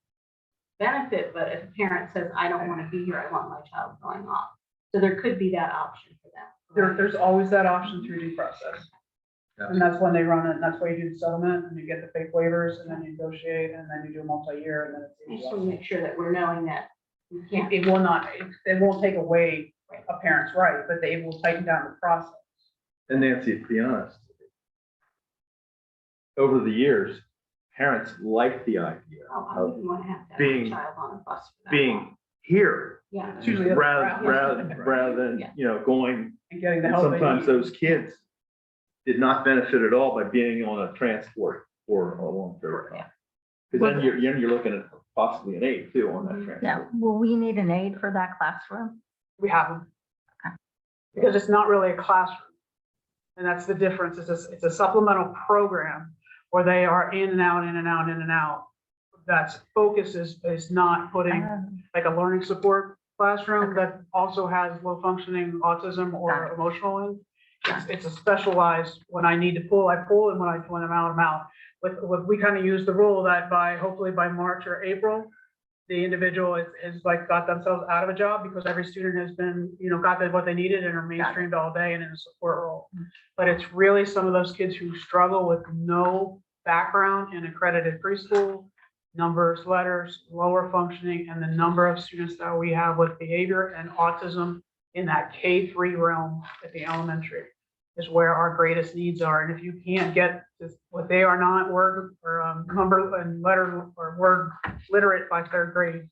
benefit, but if a parent says, I don't wanna be here, I want my child going off. So there could be that option for them. there's always that option through due process. And that's when they run it, and that's why you do the settlement, and you get the fake waivers, and then you negotiate, and then you do a multi-year, and then I just it's. wanna make sure that we're knowing that we can't. It will not, it won't take away a parent's right, but they will tighten down the process. And Nancy, to be honest, over the years, parents like the idea Oh, I of wouldn't wanna have to have being- a child on a bus for that long. being here Yeah. It's usually the other route. rather than, Yeah. going. And getting the And help they sometimes need. those kids did not benefit at all by being on a transport for a long period of time. Because then you're looking at possibly an aid too on that transport. Now, will we need an aide for that classroom? We have them. Because it's not really a classroom. And that's the difference. It's a supplemental program where they are in and out, in and out, in and out. That's focus is not putting like a learning support classroom that also has low functioning autism or emotional in. It's a specialized, when I need to pull, I pull, and when I'm out, I'm out. With we kind of use the rule that hopefully by March or April, the individual is like got themselves out of a job because every student has been, got what they needed and are mainstreamed all day and in a support role. But it's really some of those kids who struggle with no background in accredited preschool, numbers, letters, lower functioning, and the number of students that we have with behavior and autism in that K-3 realm at the elementary is where our greatest needs are. And if you can't get what they are not word or number and letter or word literate by 3rd grade,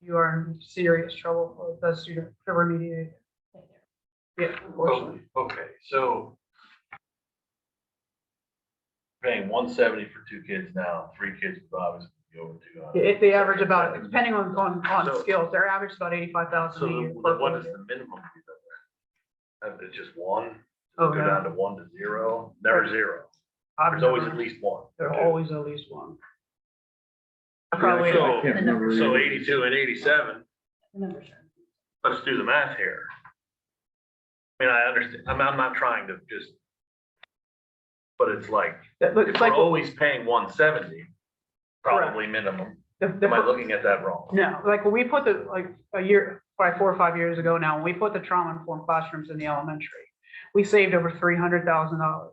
you are in serious trouble with the student to remediate. Yeah, unfortunately. Okay, so paying 170 for 2 kids now, 3 kids would obviously be over 200. If they average about, depending on So- skills, they're average about 85,000 So a year. what is the minimum? It's just 1? Oh, Go down to 1 to 0? Never 0. There's always at least 1. There's always at least one. Yeah, Probably, I can't remember So either. 82 and 87, The numbers are. let's do the math here. I mean, I understand, I'm not trying to just, but it's like, that if looks we're like, always paying 170, probably minimum, am I looking at that wrong? no, like when we put a year, probably 4 or 5 years ago now, when we put the trauma-informed classrooms in the elementary, we saved over $300,000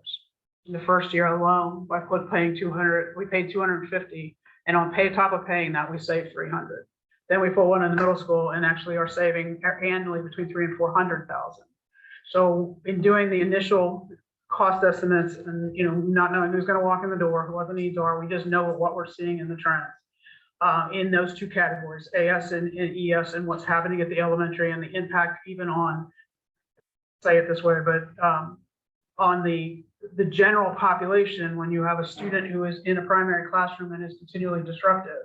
in the first year alone by paying 200, we paid 250, and on top of paying that, we saved 300. Then we put one in the middle school and actually are saving annually between 300,000 and 400,000. So in doing the initial cost estimates and, not knowing who's going to walk in the door, what the needs are, we just know what we're seeing in the trends. In those 2 categories, AS and ES, and what's happening at the elementary and the impact even on, say it this way, but on the general population, when you have a student who is in a primary classroom and is continually disruptive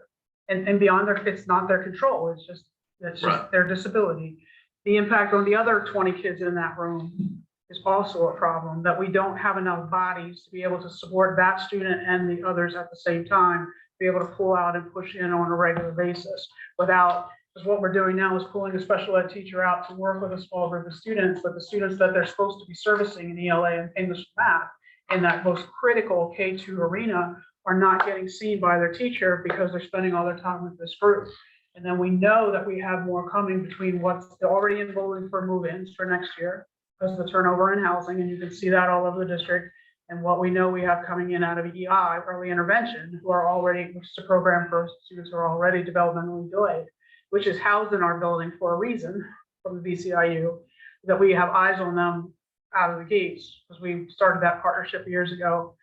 and beyond it's not their control, it's just Right. their disability. The impact on the other 20 kids in that room is also a problem, that we don't have enough bodies to be able to support that student and the others at the same time, be able to pull out and push in on a regular basis without, because what we're doing now is pulling a special ed teacher out to work with a small group of students, but the students that they're supposed to be servicing in ELA and English math in that most critical K2 arena are not getting seen by their teacher because they're spending all their time with this group. And then we know that we have more coming between what's already enrolling for move-ins for next year because of the turnover in housing, and you can see that all over the district. And what we know we have coming in out of EI, early intervention, who are already, which is a program for students who are already developmentally delayed, which is housed in our building for a reason from the VCIU, that we have eyes on them out of the gates because we started that partnership years ago.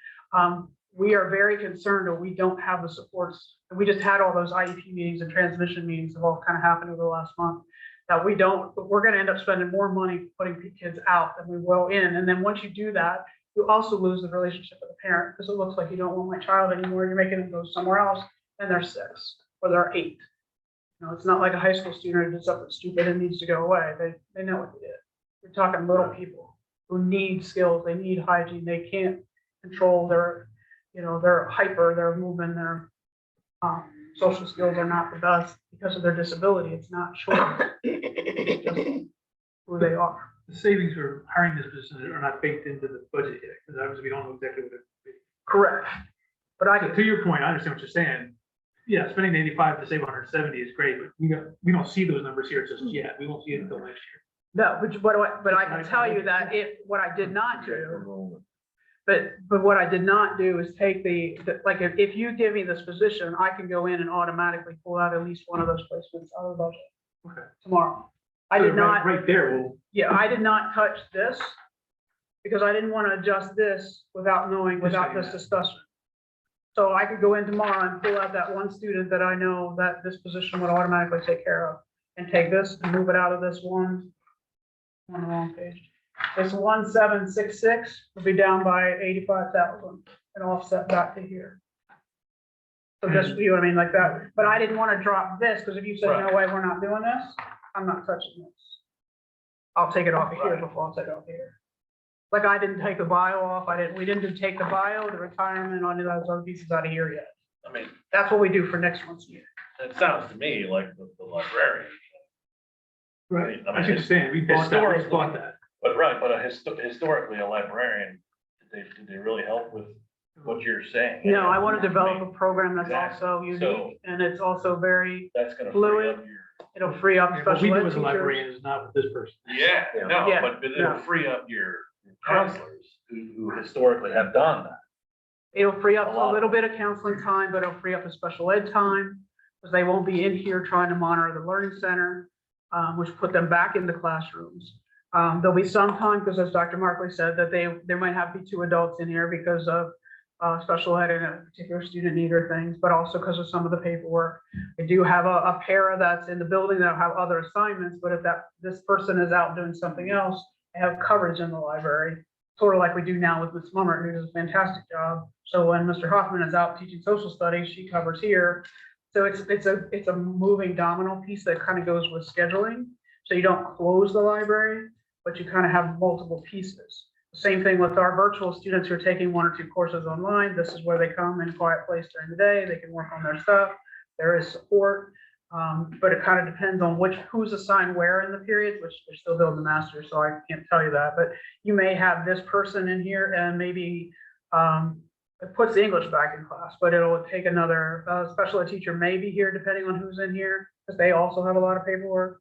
We are very concerned that we don't have the supports. We just had all those IEP meetings and transmission meetings have all kind of happened over the last month, that we don't, but we're going to end up spending more money putting kids out than we will in. And then once you do that, you also lose the relationship with the parent because it looks like you don't want my child anymore. You're making them go somewhere else and they're 6 or they're 8. You know, it's not like a high school student who did something stupid and needs to go away. They know what they did. We're talking little people who need skills. They need hygiene. They can't control their, you know, their hyper, their movement, their social skills are not the best because of their disability. It's not choice. It's just who they are. The savings for hiring this position are not baked into the budget yet, because obviously we don't know exactly what it. Correct. But I So can, to your point, I understand what you're saying. Yeah, spending the 85 to save 170 is great, but we don't see those numbers here just yet. We won't see it until next year. no, but I can tell you that what I did not do, but what I did not do is take like, if you give me this position, I can go in and automatically pull out at least one of those placements out of the budget Okay. tomorrow. I did not. Right there, well, Yeah, I did not touch this because I didn't want to adjust this without knowing, without this discussion. So I could go in tomorrow and pull out that one student that I know that this position would automatically take care of and take this and move it out of this one. On the wrong page. This 1766 will be down by 85,000 and offset back to here. So just, you know what I mean, like that. But I didn't want to drop this because if you said, no way, we're not doing this, I'm not touching this. I'll take it off of here before I'll take it off here. Like I didn't take the bio off. We didn't take the bio, the retirement, on those other pieces out of here yet. I mean, That's what we do for next month's year. it sounds to me like the librarian. right, I mean, I understand, we bought that, we bought that. But historically, a librarian, did they really help with what you're saying? No, I want to develop a program that's Exactly. also unique and it's also very, That's gonna free fluid. up your. it'll free up What we special do ed as a teachers. librarian is not with this person. Yeah, no, Yeah, but it'll no. free up your counselors who historically have done that. It'll free up A lot. a little bit of counseling time, but it'll free up the special ed time because they won't be in here trying to monitor the learning center, which put them back into classrooms. There'll be some time, because as Dr. Markley said, that there might have to be 2 adults in here because of special ed and a particular student need or things, but also because of some of the paperwork. I do have a para that's in the building that'll have other assignments, but if this person is out doing something else, I have coverage in the library, sort of like we do now with Ms. Mummer, who does a fantastic job. So when Mr. Hoffman is out teaching social studies, she covers here. So it's a moving domino piece that kind of goes with scheduling. So you don't close the library, but you kind of have multiple pieces. Same thing with our virtual students who are taking 1 or 2 courses online. This is where they come in a quiet place during the day. They can work on their stuff. There is support, but it kind of depends on who's assigned where in the periods, which they're still building the master, so I can't tell you that. But you may have this person in here and maybe it puts the English back in class, but it'll take another special ed teacher may be here depending on who's in here, because they also have a lot of paperwork.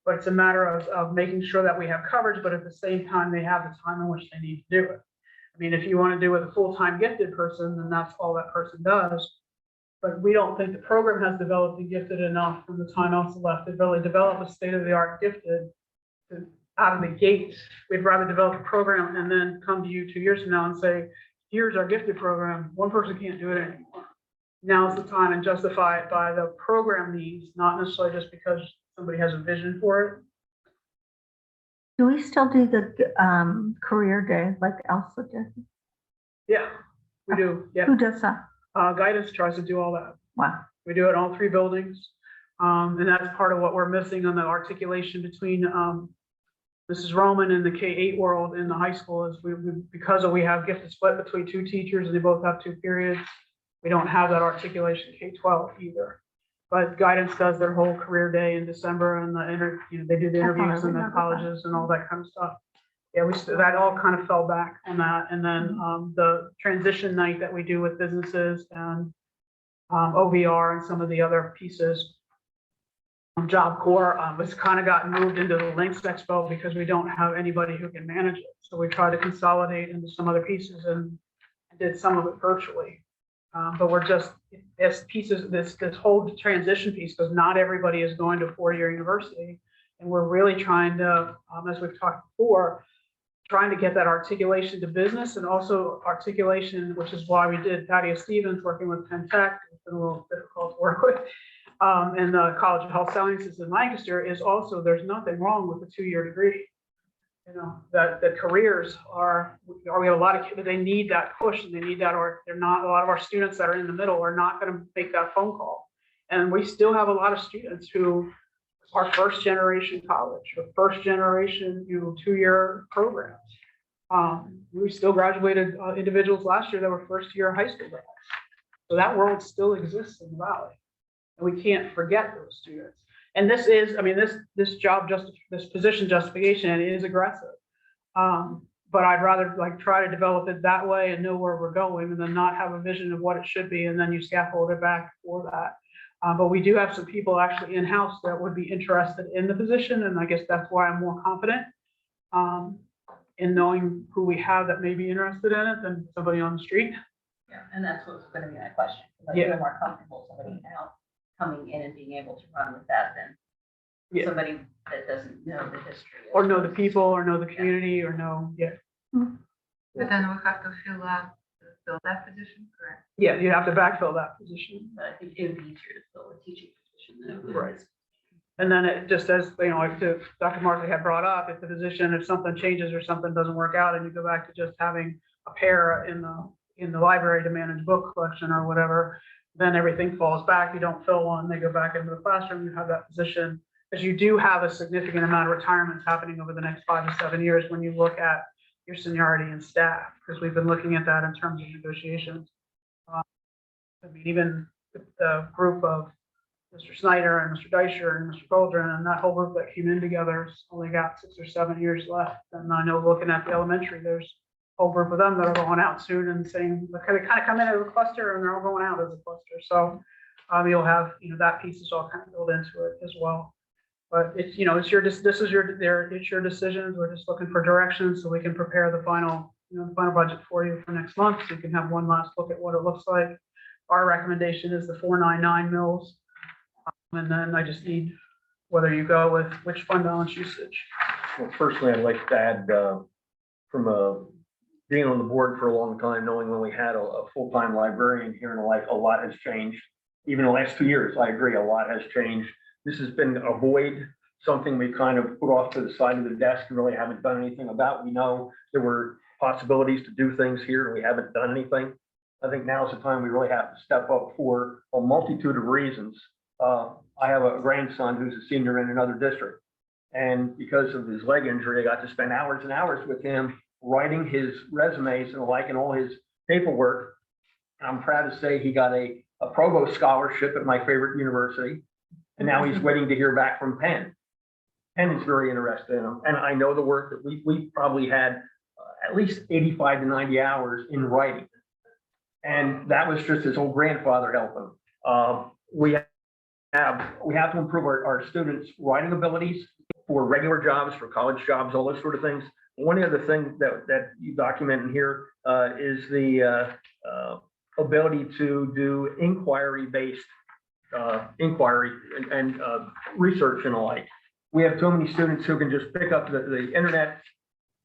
But it's a matter of making sure that we have coverage, but at the same time, they have the time in which they need to do it. I mean, if you want to do it with a full-time gifted person, then that's all that person does. But we don't think the program has developed and gifted enough from the time else left to really develop a state-of-the-art gifted out of the gate. We'd rather develop a program and then come to you 2 years from now and say, here's our gifted program. One person can't do it anymore. Now's the time, and justify it by the program needs, not necessarily just because somebody has a vision for it. Do we still do the career day like Elsa did? Yeah, we do. Yeah. Who does that? Guidance tries to do all that. Wow. We do it in all 3 buildings. And that's part of what we're missing on the articulation between Mrs. Roman in the K-8 world in the high school is because we have gifted split between two teachers and they both have 2 periods. We don't have that articulation K-12 either. But guidance does their whole career day in December and they do the interviews in the colleges and all that kind of stuff. Yeah, that all kind of fell back on that. And then the transition night that we do with businesses and OVR and some of the other pieces. Job Corps was kind of gotten moved into the Links Expo because we don't have anybody who can manage it. So we tried to consolidate into some other pieces and did some of it virtually. But we're just, as pieces, this whole transition piece, because not everybody is going to a 4-year university. And we're really trying to, as we've talked before, trying to get that articulation to business and also articulation, which is why we did Thaddeus Stevens working with Penn Tech. It's been a little difficult to work with. And the College of Health Sciences in Lancaster is also, there's nothing wrong with a 2-year degree. You know, that the careers we have a lot of kids, they need that push and they need that, or they're not, a lot of our students that are in the middle are not going to make that phone call. And we still have a lot of students who are first generation college or first generation, 2-year programs. We still graduated individuals last year that were first year high school grads. So that world still exists in the Valley. And we can't forget those students. And this is, I mean, this position justification is aggressive. But I'd rather try to develop it that way and know where we're going and then not have a vision of what it should be. And then you scaffold it back for that. But we do have some people actually in-house that would be interested in the position. And I guess that's why I'm more confident in knowing who we have that may be interested in it than somebody on the street. Yeah, and that's what's going to be my question. Like, Yeah. you're more comfortable somebody now coming in and being able to run with that than somebody that doesn't know the history. Or know the people, or know the community, or know, But then we have to fill that position, correct? Yeah, you have to backfill that position. But I think it would be easier to fill a teaching position than it would. Right. And then it just as, like Dr. Markley had brought up, if the position, if something changes or something doesn't work out and you go back to just having a pair in the library to manage book collection or whatever, then everything falls back. You don't fill one, they go back into the classroom, you have that position. Because you do have a significant amount of retirements happening over the next 5 to 7 years when you look at your seniority and staff, because we've been looking at that in terms of negotiations. I mean, even the group of Mr. Snyder and Mr. Deisher and Mr. Goldren and that whole group that came in together has only got 6 or 7 years left. And I know looking at the elementary, there's a whole group of them that are going out soon and saying, they kind of come in as a cluster and they're all going out as a cluster. So you'll have, that piece is all kind of built into it as well. But it's, it's your decisions. We're just looking for direction so we can prepare the final budget for you for next month. So you can have one last look at what it looks like. Our recommendation is the 499 mils. And then I just need whether you go with which fund balance usage. Well, personally, I'd like to add, from being on the board for a long time, knowing when we had a full-time librarian here in life, a lot has changed. Even the last 2 years, I agree, a lot has changed. This has been a void, something we kind of put off to the side of the desk and really haven't done anything about. We know there were possibilities to do things here and we haven't done anything. I think now is the time we really have to step up for a multitude of reasons. I have a grandson who's a senior in another district. And because of his leg injury, I got to spend hours and hours with him writing his resumes and and all his paperwork. I'm proud to say he got a provost scholarship at my favorite university. And now he's waiting to hear back from Penn. Penn is very interested in him. And I know the work that we probably had at least 85 to 90 hours in writing. And that was just his old grandfather helping. We have to improve our students' writing abilities for regular jobs, for college jobs, all those sort of things. One of the things that you document in here is the ability to do inquiry-based inquiry and research and the like. We have too many students who can just pick up the internet,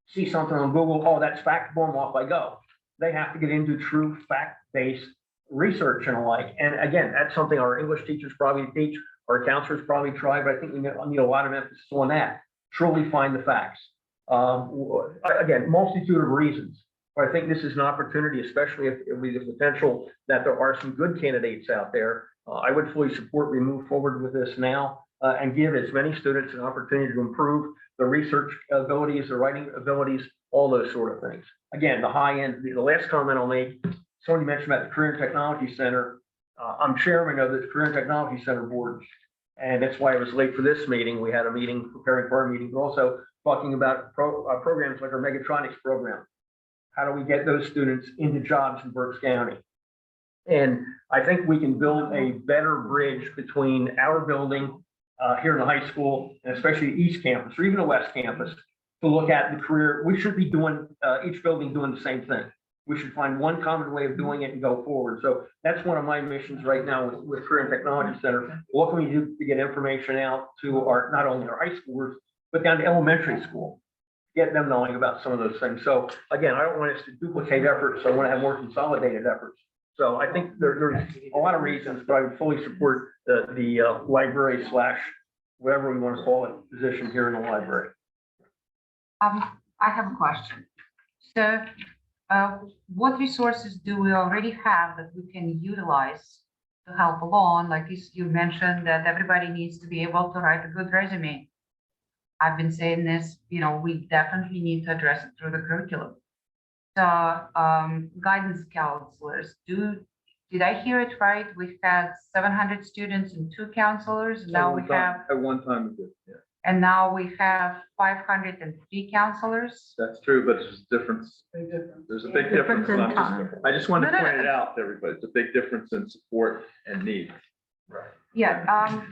see something on Google, oh, that's fact, boom, off I go. They have to get into true fact-based research and the like. And again, that's something our English teachers probably teach, our counselors probably try, but I think we need a lot of emphasis on that. Truly find the facts. Again, multitude of reasons. But I think this is an opportunity, especially if with the potential that there are some good candidates out there, I would fully support we move forward with this now and give as many students an opportunity to improve their research abilities, their writing abilities, all those sort of things. Again, the high end, the last comment I'll make, somebody mentioned about the Career and Technology Center. I'm chairman of the Career and Technology Center board, and that's why I was late for this meeting. We had a meeting preparing for our meeting, but also talking about programs like our Megatronics program. How do we get those students into jobs in Berks County? And I think we can build a better bridge between our building here in the high school, and especially the East Campus or even the West Campus, to look at the career. We should be doing, each building doing the same thing. We should find one common way of doing it and go forward. So that's one of my missions right now with Career and Technology Center. What can we do to get information out to our, not only our high schoolers, but down to elementary school, get them knowing about some of those things. So again, I don't want us to duplicate efforts. I want to have more consolidated efforts. So I think there's a lot of reasons, but I would fully support the library / whatever we want to call it, position here in the library. I have a question. So, what resources do we already have that we can utilize to help along? Like you mentioned that everybody needs to be able to write a good resume. I've been saying this, we definitely need to address it through the curriculum. So, guidance counselors, did I hear it right? We've had 700 students and 2 counselors. Now we have, At one time, we did, yeah. and now we have 503 counselors. That's true, but there's a difference. Big difference. There's a big difference. And I just wanted to point it out to everybody. It's a big difference in support and need. Right. Yeah.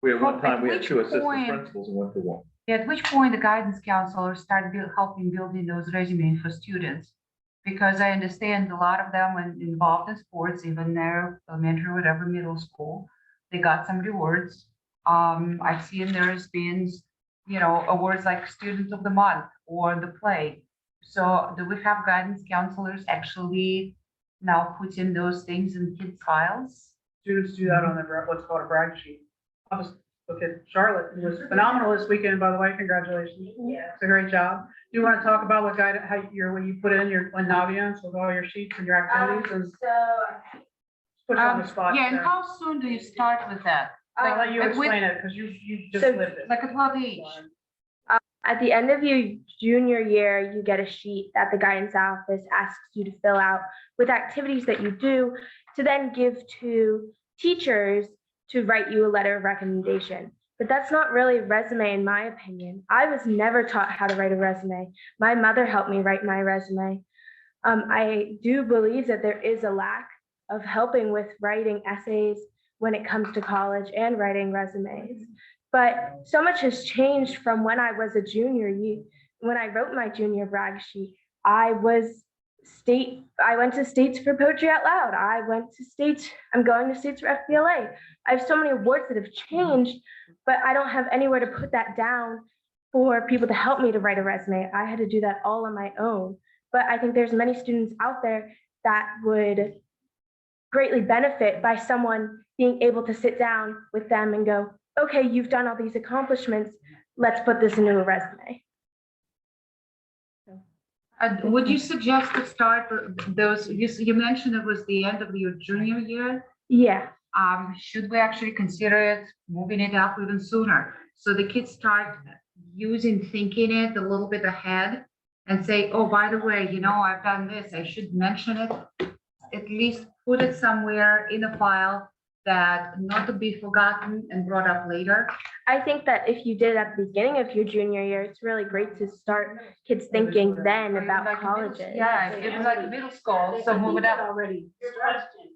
We at one time, we had which 2 assistant point- principals and went to 1. At which point the guidance counselors started helping building those resumes for students? Because I understand a lot of them are involved in sports, even their elementary, whatever, middle school, they got some rewards. I've seen there's been, awards like Student of the Month or the play. So do we have guidance counselors actually now putting those things in kids' files? Students do that on their, what's called a brag sheet. I'll just look at Charlotte, who was phenomenal this weekend, by the way, congratulations. Yeah. It's a great job. Do you want to talk about what what you put in your Naviance with all your sheets and your activities and put you on the spot Yeah, and there? how soon do you start with that? I'll let you Like, with- explain it because you just So- lived it. Like at what age? At the end of your junior year, you get a sheet that the guidance office asks you to fill out with activities that you do to then give to teachers to write you a letter of recommendation. But that's not really a resume, in my opinion. I was never taught how to write a resume. My mother helped me write my resume. I do believe that there is a lack of helping with writing essays when it comes to college and writing resumes. But so much has changed from when I was a junior. When I wrote my junior brag sheet, I went to states for Poetry Out Loud. I'm going to states for FBLA. I have so many awards that have changed, but I don't have anywhere to put that down for people to help me to write a resume. I had to do that all on my own. But I think there's many students out there that would greatly benefit by someone being able to sit down with them and go, okay, you've done all these accomplishments. Let's put this into a resume. Would you suggest to start those, you mentioned it was the end of your junior year? Yeah. Should we actually consider it, moving it up even sooner? So the kids start thinking it a little bit ahead and say, oh, by the way, I've done this, I should mention it. At least put it somewhere in a file that not to be forgotten and brought up later. I think that if you did it at the beginning of your junior year, it's really great to start kids thinking then about Like colleges. Yeah, it was like middle school, so move it up. Already. Question.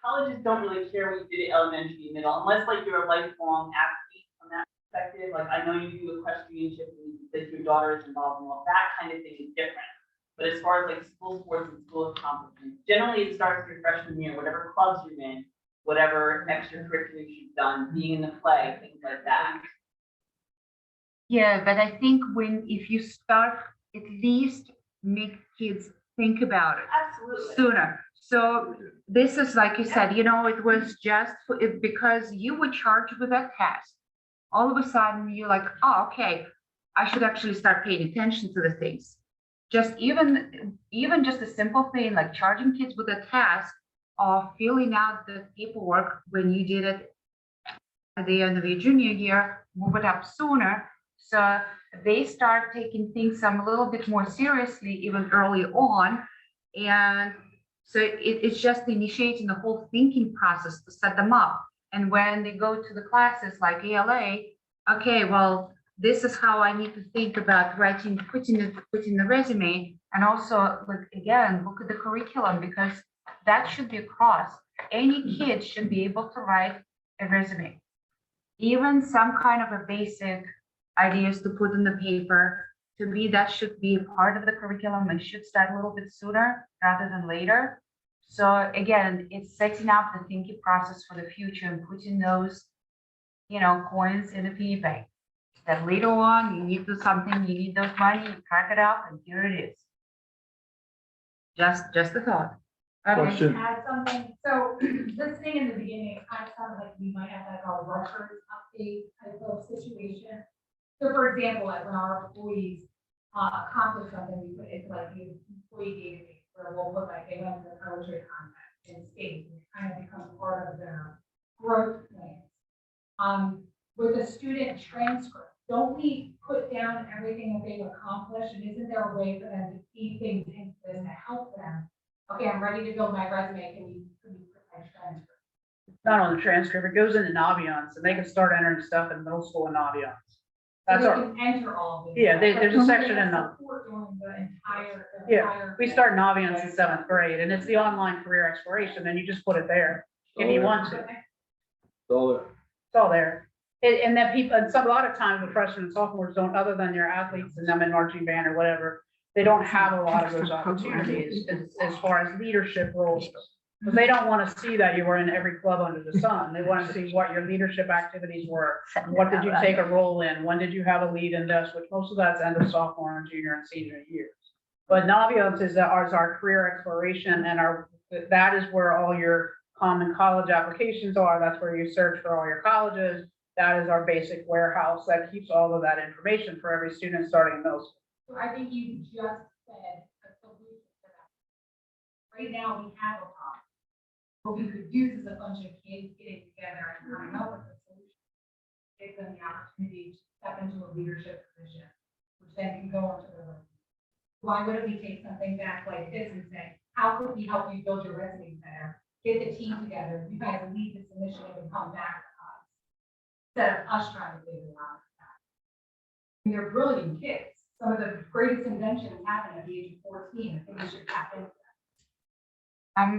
Colleges don't really care what you did at elementary and middle, unless like you're a lifelong athlete from that perspective. Like I know you do equestrianship and that your daughter is involved in all that kind of thing is different. But as far as like school sports and school accomplishments, generally it starts your freshman year, whatever clubs you're in, whatever extracurriculars you've done, being in the play, things like that. Yeah, but I think if you start, at least make kids think about it Absolutely. sooner. So this is like you said, it was just because you were charged with that test. All of a sudden you're like, oh, okay, I should actually start paying attention to the things. Just even just a simple thing like charging kids with a task of filling out the paperwork when you did it at the end of your junior year, move it up sooner. So they start taking things a little bit more seriously even early on. And so it's just initiating the whole thinking process to set them up. And when they go to the classes like ALA, okay, well, this is how I need to think about writing, putting the resume. And also, like, again, look at the curriculum, because that should be across. Any kid should be able to write a resume. Even some kind of a basic ideas to put in the paper. To me, that should be part of the curriculum and should start a little bit sooner rather than later. So again, it's setting up the thinking process for the future and putting those, coins in a piggy bank. That later on, you need to do something, you need those money, you crack it up, and here it is. Just a thought. Okay. Question. Add something, so listening in the beginning, it kind of sounded like we might have like a Rutgers update type of situation. So for example, like when our employees accomplish something, we put it like the employee database where we'll put like they went to the poetry contest in state, and it kind of becomes part of their growth plans. With a student transcript, don't we put down everything that they've accomplished, and isn't there a way for them to feed things into this to help them? Okay, I'm ready to build my resume, can you put my transcript? Not on the transcript, it goes into Naviance, and they can start entering stuff in middle school in Naviance. So That's they our, can enter all of it. yeah, there's a section in the, Support during the entire. yeah, we start Naviance in 7th grade, and it's the online career exploration, and you just put it there if you want to. It's all there. It's all there. And then people, and a lot of times the freshmen and sophomores don't, other than your athletes and them in marching band or whatever, they don't have a lot of those opportunities as far as leadership roles. But they don't want to see that you were in every club under the sun. They want to see what your leadership activities were. What did you take a role in? When did you have a lead in desk, which most of that's end of sophomore and junior and senior years. But Naviance is our career exploration, and that is where all your common college applications are. That's where you search for all your colleges. That is our basic warehouse that keeps all of that information for every student starting in middle school. So I think you just said a solution to that. Right now, we have a problem. What we could use is a bunch of kids getting together and coming up with a solution. Give them the opportunity to step into a leadership position, which then can go into the. Why wouldn't we take something back like this and say, how could we help you build your resume better? Get the team together, you guys lead this initiative and come back to us. Instead of us trying to figure it out. And they're brilliant kids. Some of the greatest inventions happen at the age of 14. I think we should tap into that.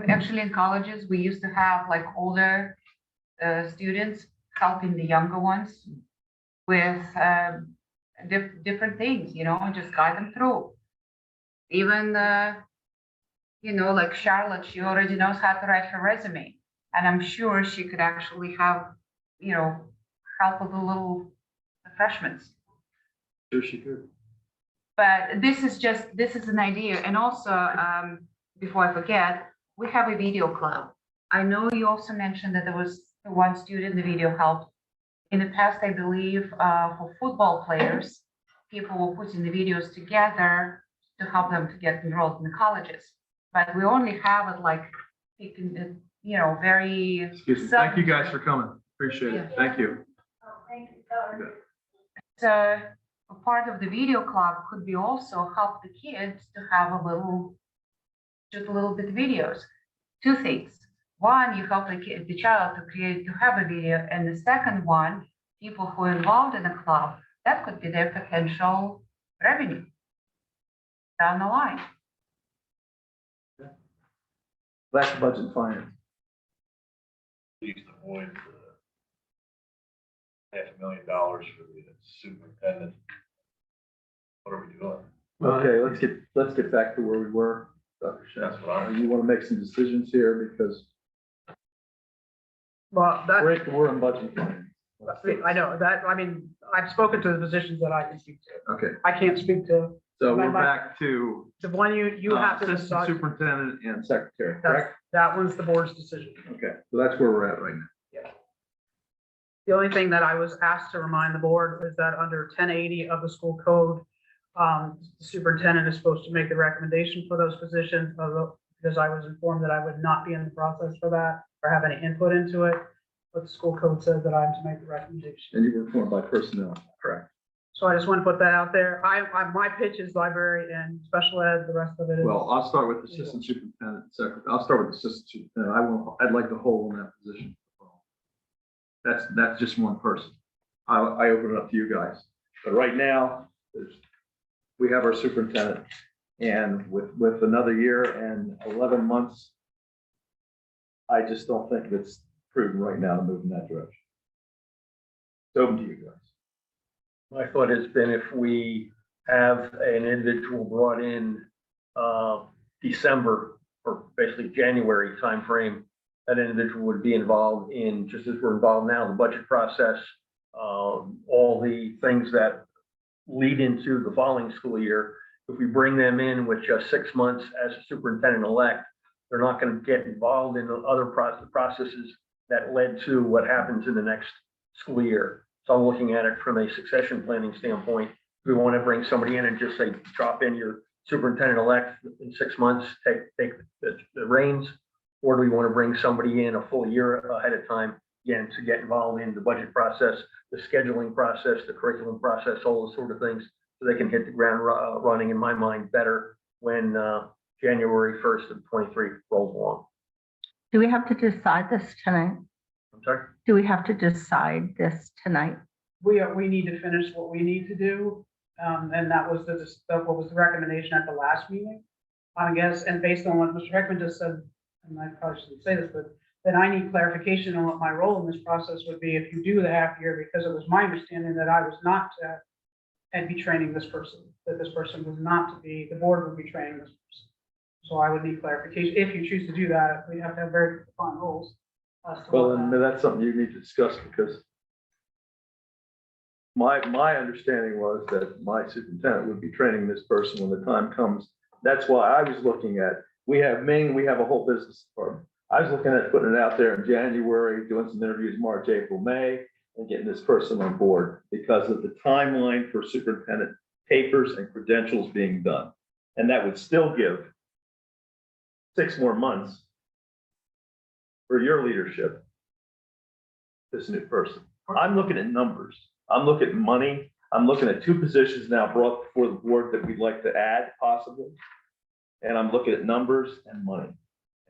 Actually, in colleges, we used to have like older students helping the younger ones with different things, and just guide them through. Even, like Charlotte, she already knows how to write her resume. And I'm sure she could actually have, help with the little freshmen. Sure she could. But this is an idea. And also, before I forget, we have a video club. I know you also mentioned that there was one student the video helped. In the past, I believe, for football players, people were putting the videos together to help them to get enrolled in the colleges. But we only have it like, very. Excuse me. Thank you guys for coming. Appreciate it. Thank you. Thank you. So a part of the video club could be also help the kids to have just a little bit of videos. Two things. One, you help the child to have a video, and the second one, people who are involved in the club, that could be their potential revenue down the line. That's budget finance. Please avoid the $500,000 for the superintendent. What are we doing? Okay, let's get back to where we were. Dr. That's what I'm. You want to make some decisions here because Well, we're in budget finance. I know that, I've spoken to the positions that I can speak to. Okay, I can't speak to so we're back to the one you have to assistant decide. superintendent and secretary, correct? That one's the board's decision. Okay, so that's where we're at right now. The only thing that I was asked to remind the board is that under 1080 of the school code, the superintendent is supposed to make the recommendation for those positions. because I was informed that I would not be in the process for that or have any input into it. But the school code says that I'm to make the recommendation. And you were informed by personnel, correct? So I just want to put that out there. My pitch is library and special ed, the rest of it is. Well, I'll start with assistant superintendent, secretary. I'll start with assistant superintendent. I'd like to hold on that position. That's just one person. I open it up to you guys. But right now, we have our superintendent. And with another year and 11 months, I just don't think it's prudent right now to move in that direction. It's open to you guys. My thought has been if we have an individual brought in December or basically January timeframe, that individual would be involved in, just as we're involved now, the budget process, all the things that lead into the following school year. If we bring them in with just 6 months as a superintendent-elect, they're not going to get involved in the other processes that led to what happens in the next school year. So I'm looking at it from a succession planning standpoint. We want to bring somebody in and just say, drop in your superintendent-elect in 6 months, take the reins, or do we want to bring somebody in a full year ahead of time, again, to get involved in the budget process, the scheduling process, the curriculum process, all those sort of things, so they can hit the ground running, in my mind, better when January 1st of 23 rolls along. Do we have to decide this tonight? I'm sorry? Do we have to decide this tonight? We need to finish what we need to do. And that was what was the recommendation at the last meeting, I guess. And based on what Mr. Heckman just said, and I probably shouldn't say this, but then I need clarification on what my role in this process would be if you do the half year, because it was my understanding that I was not to and be training this person, that this person was not to be, the board would be training this person. So I would need clarification. If you choose to do that, we have to have very defined rules. Well, and that's something you need to discuss, because my understanding was that my superintendent would be training this person when the time comes. That's why I was looking at, we have a whole business department. I was looking at putting it out there in January, doing some interviews March, April, May, and getting this person on board because of the timeline for superintendent papers and credentials being done. And that would still give 6 more months for your leadership, this new person. I'm looking at numbers. I'm looking at money. I'm looking at 2 positions now brought before the board that we'd like to add possibly. And I'm looking at numbers and money.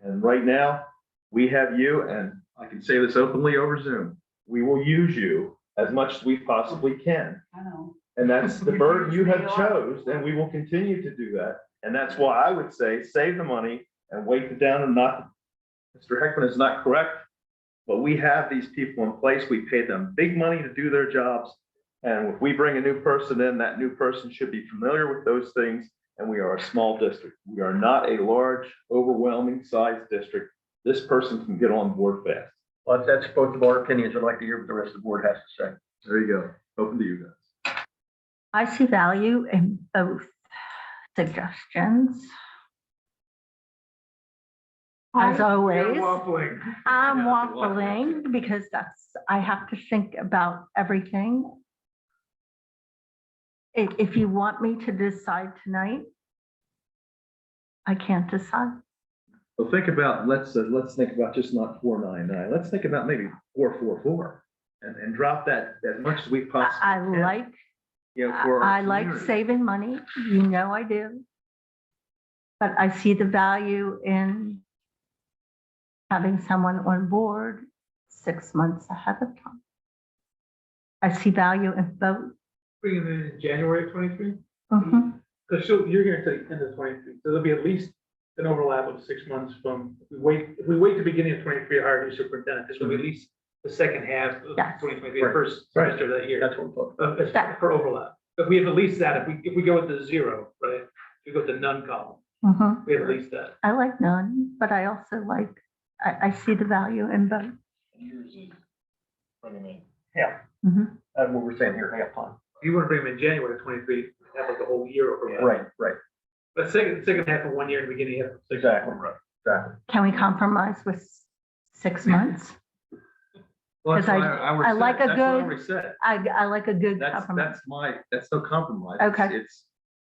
And right now, we have you, and I can say this openly over Zoom, we will use you as much as we possibly can. I know. And that's the burden you have chose, and we will continue to do that. And that's why I would say, save the money and wait it down and not, Mr. Heckman is not correct, but we have these people in place. We pay them big money to do their jobs. And if we bring a new person in, that new person should be familiar with those things. And we are a small district. We are not a large, overwhelming size district. This person can get on board fast. Well, that's both of our opinions. I'd like to hear what the rest of the board has to say. There you go. Open to you guys. I see value in both suggestions. As always, Waffling. I'm Yeah, waffling because I have to think about everything. If you want me to decide tonight, I can't decide. Well, think about, let's think about just not 499. Let's think about maybe 444 and drop that as much as we possibly can. I like community. saving money, you know I do. But I see the value in having someone on board 6 months ahead of time. I see value in both. Bring them in January of 23? Mhm. Because you're going to take end of 23. So there'll be at least an overlap of 6 months from, if we wait the beginning of 23 to hire a new superintendent, this will be at least the second half of Yes. 2023, Right. the first Right. semester of that year. That's what I'm talking For overlap. If we have at least that, if we go with the 0, right? If we go with the none column, Mhm. we have at least that. I like none, but I also like, I see the value in both. Yeah. Mhm. That's what we're saying here, half time. You want to bring them in January of 23, have like the whole year overlap. Right. But second half of 1 year and beginning half of 6 Exactly. months. Exactly. Can we compromise with 6 months? Well, that's 'Cause what I I like a that's what I good- already said. I like a good compromise. That's no compromise. Okay.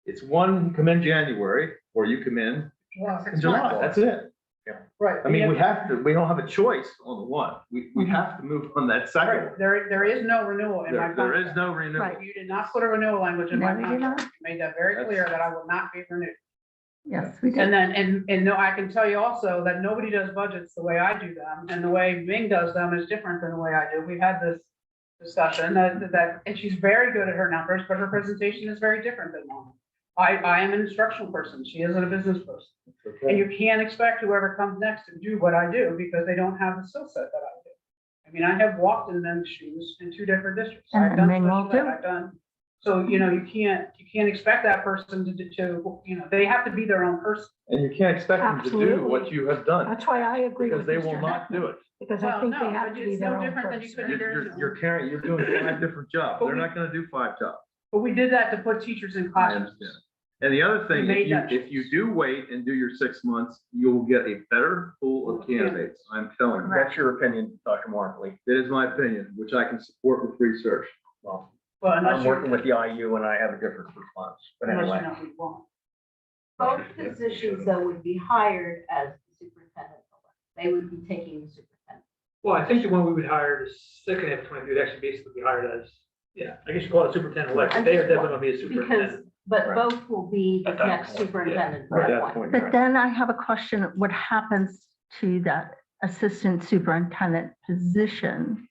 It's one, you come in January, or you come in in July, that's it. Right. I mean, we don't have a choice on the one. We have to move on that second Right, one. there is no renewal in my There is contract. no renewal. Right. You did not put a renewal language in my No, we did contract. not. You made that very clear that I will not be renewed. Yes, we And did. then, and no, I can tell you also that nobody does budgets the way I do them, and the way Ming does them is different than the way I do. We've had this discussion that, and she's very good at her numbers, but her presentation is very different than mine. I am an instructional person. She isn't a business person. And you can't expect whoever comes next to do what I do because they don't have the skill set that I do. I mean, I have walked in them shoes in 2 different districts. And I've done Ming will special ed, too. I've done. So, you can't expect that person to, they have to be their own person. And you can't expect them to do Absolutely. what you have done, That's why I agree because with they Mr. will not do it. Because Well, I think no, they have but to be it's their no own different than you person. could- You're doing 5 different jobs. They're not gonna do 5 jobs. But we did that to put teachers in I classrooms. understand. And the other thing, We made that if you do wait and do your 6 months, you'll get a better pool of candidates. I'm telling you. That's your opinion, Dr. Markley. It is my opinion, which I can support with research. Well, Well, I'm unless you're, working with the IU and I have a different response, but unless anyway. you're not wrong. Both positions though would be hired as the superintendent. They would be taking the superintendent. Well, I think the one we would hire the second half of 23 would actually basically be hired as, I guess you call it superintendent elect. They are definitely gonna be a Because, superintendent. but Right. both will be the At that next point, superintendent. At at that one. point, But then I have a question, what happens to that assistant superintendent position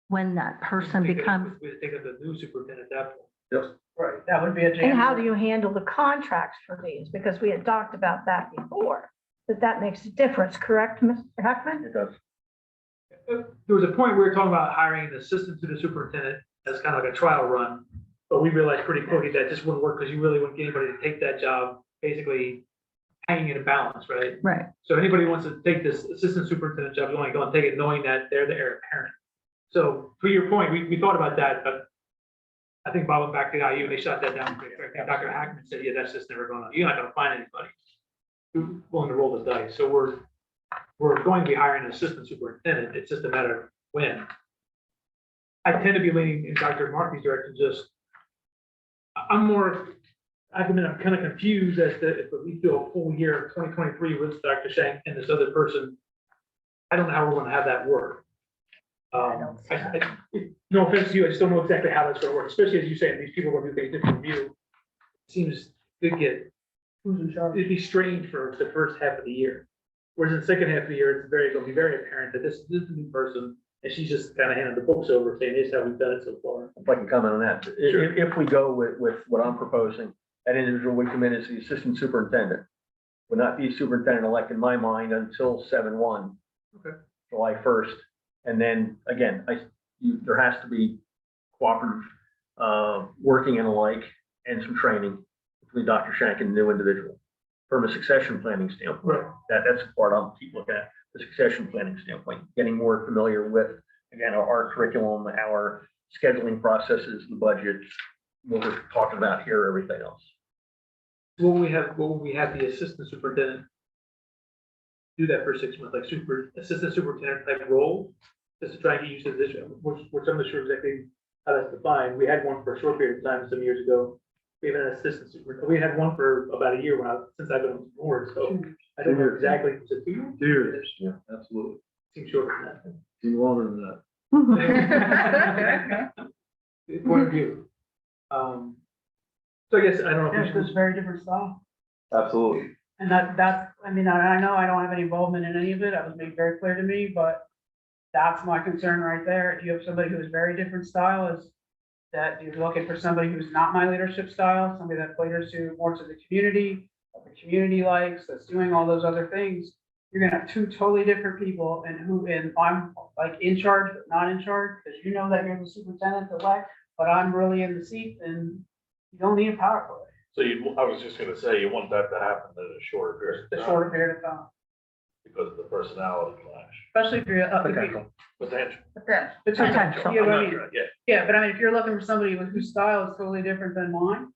when that person becomes? We think of the new superintendent at that point. Yes. Right, that would be a. And how do you handle the contracts for these? Because we had talked about that before, that makes a difference, correct, Mr. Heckman? It does. There was a point we were talking about hiring an assistant to the superintendent as kind of like a trial run. But we realized pretty quickly that just wouldn't work because you really wouldn't get anybody to take that job, basically hanging in a balance, right? Right. So anybody who wants to take this assistant superintendent job, you want to go and take it knowing that they're the heir apparent. So to your point, we thought about that, but I think Bob went back to the IU, they shot that down. Dr. Hackman said, yeah, that's just never going on. You're not going to find anybody who's willing to roll the dice. So we're going to be hiring an assistant superintendent. It's just a matter of when. I tend to be leaning in Dr. Markey's direction, I'm kind of confused as to if we do a full year of 2023 with Dr. Shank and this other person. I don't know how we're going to have that work. No offense to you, I just don't know exactly how that's going to work, especially as you say, these people are going to do different review. Seems to get, Who's in charge? it'd be strange for the first half of the year. Whereas in the second half of the year, it's going to be very apparent that this is a new person and she's just kind of handing the books over saying, this is how we've done it so far. If I can comment on that. If we go with what I'm proposing, that individual would come in as the assistant superintendent. Would not be superintendent elect in my mind until 7/1. Okay. July 1st. And then again, there has to be cooperative, working and alike and some training between Dr. Shank and the new individual. From a succession planning standpoint, Right. that's the part I'll keep looking at, the succession planning standpoint, getting more familiar with, again, our curriculum, our scheduling processes, the budget, what we're talking about here, everything else. Will we have the assistant superintendent do that for 6 months, like assistant superintendent type role? Just to try and get used to this, which I'm not sure exactly how that's defined. We had one for a short period of time some years ago. We have an assistant superintendent. We had one for about a year since I've been on the board, so I don't know exactly. Is it 2 years? 2 years, yeah, absolutely. Seems shorter than Even longer than that. that. Point of view. So I guess, I don't know Yeah, if it's a very different style. Absolutely. And that's, I mean, I know I don't have any involvement in any of it. That was made very clear to me, but that's my concern right there. If you have somebody who is very different style, is that you're looking for somebody who's not my leadership style, somebody that caters to more to the community, what the community likes, that's doing all those other things. You're gonna have 2 totally different people and I'm like in charge, but not in charge, because you know that you're the superintendent elect, but I'm really in the seat and you don't need a power play. So I was just gonna say, you want that to happen in a shorter period The of shorter time period of time, because of the personality clash. especially if you're. Potential. Potential. Potential. Yeah, but I I'm mean, not sure, yeah. yeah, but I mean, if you're looking for somebody whose style is totally different than mine,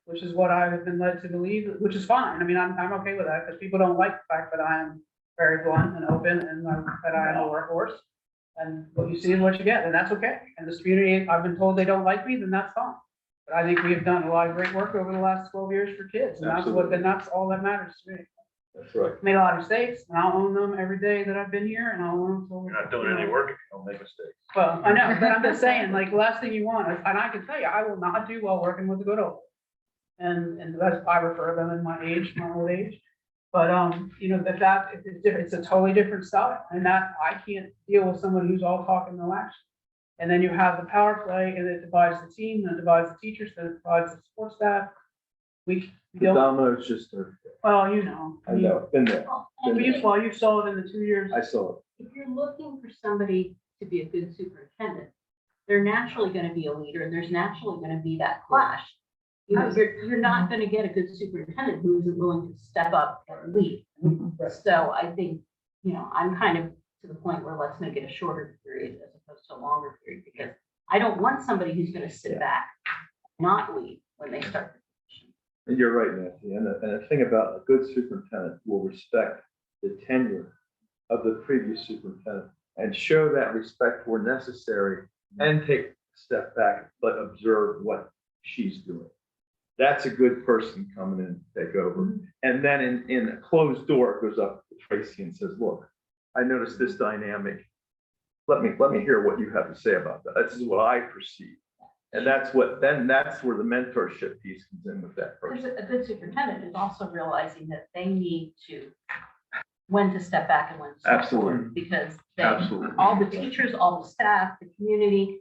which is what I have been led to believe, which is fine. I mean, I'm okay with that because people don't like the fact that I am very blunt and open and that I am a workhorse. And what you see is what you get, and that's okay. And this community, I've been told they don't like me, then that's fine. But I think we have done a lot of great work over the last 12 years for kids, and that's all that matters to me. That's right. Made a lot of mistakes, and I'll own them every day that I've been here, and I'll own them till. You're not doing any work if you don't make mistakes. Well, I know, but I'm just saying, like, the last thing you want is, and I can tell you, I will not do well working with the good old. And that's, I refer them in my old age. But, you know, it's different, it's a totally different style, and that, I can't deal with someone who's all talk and no action. And then you have the power play, and it divides the team, and it divides the teachers, and it divides the support staff. We The don't, dominoes just are, well, you know. I know, been there. And You saw it in the 2 years. I saw it. if you're looking for somebody to be a good superintendent, they're naturally gonna be a leader, and there's naturally gonna be that clash. You know, you're not gonna get a good superintendent who isn't willing to step up and lead. So I think, you know, I'm kind of to the point where let's make it a shorter period as opposed to a longer period, because I don't want somebody who's gonna sit back, not lead when they start. And you're right, Nancy. And the thing about a good superintendent will respect the tenure of the previous superintendent and show that respect where necessary and take a step back, but observe what she's doing. That's a good person coming in to take over. And then in a closed door, it goes up to Tracy and says, look, I noticed this dynamic. Let me hear what you have to say about that. This is what I perceive. And that's where the mentorship piece comes in with that person. Because a good superintendent is also realizing that they need to, when to step back and when to step forward. Because all the teachers, all the staff, the community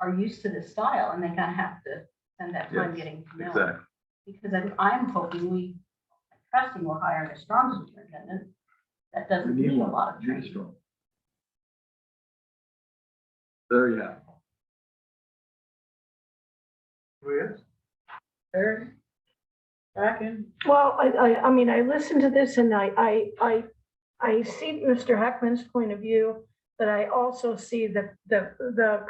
are used to this style, and they kind of have to spend that time getting to know. Exactly. Because I'm hoping trusting we're hiring a strong superintendent that doesn't need a lot of training. Strong. There you have it. Eric? Back in. Well, I mean, I listened to this and I see Mr. Heckman's point of view, but I also see the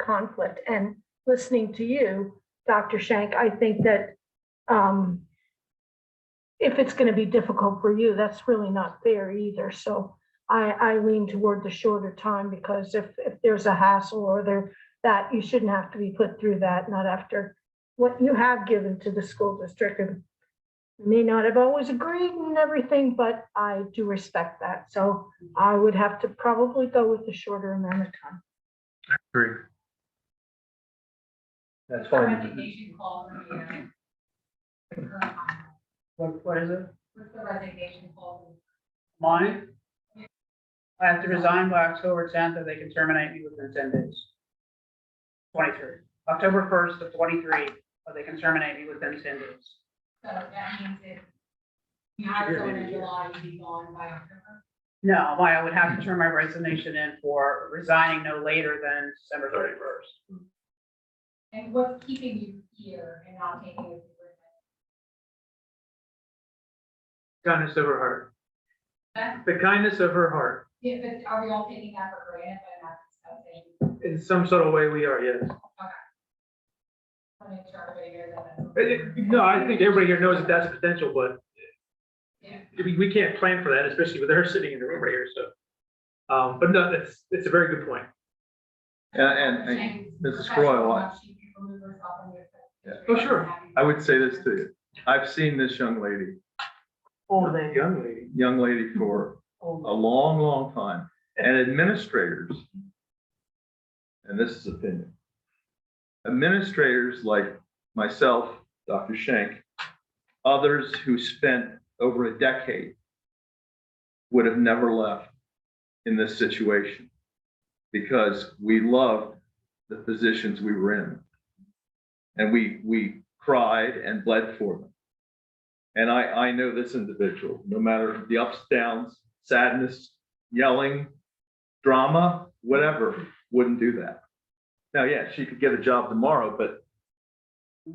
conflict. And listening to you, Dr. Shank, I think that if it's going to be difficult for you, that's really not fair either. So I lean toward the shorter time, because if there's a hassle or that you shouldn't have to be put through that, not after what you have given to the school district. And may not have always agreed and everything, but I do respect that. So I would have to probably go with the shorter amount of time. Agree. That's fine. Resignation clause in the, What is it? what's the resignation clause? Mine? I have to resign by October 10th, or they can terminate me within 10 days. 23, October 1st of 23, or they can terminate me within 10 days. So that means if you have someone in July, you'd be gone by October? No, I would have to turn my resignation in for resigning no later than December 31st. And what's keeping you here and not taking a superintendent? Kindness of her heart. That- The kindness of her heart. Yeah, but are we all taking that for granted by not discussing? In some sort of way, we are, yes. I want to make sure everybody hears that. No, I think everybody here knows that that's potential, but Yeah. we can't plan for that, especially with her sitting in the room right here, so. But no, it's a very good point. And Mrs. Croyle, Oh, sure. I would say this to you. I've seen this young lady Young lady. for a long, long time. And administrators, and this is opinion, administrators like myself, Dr. Shank, others who spent over a decade would have never left in this situation, because we loved the positions we were in. And we cried and bled for them. And I know this individual, no matter the ups, downs, sadness, yelling, drama, whatever, wouldn't do that. Now, yeah, she could get a job tomorrow, but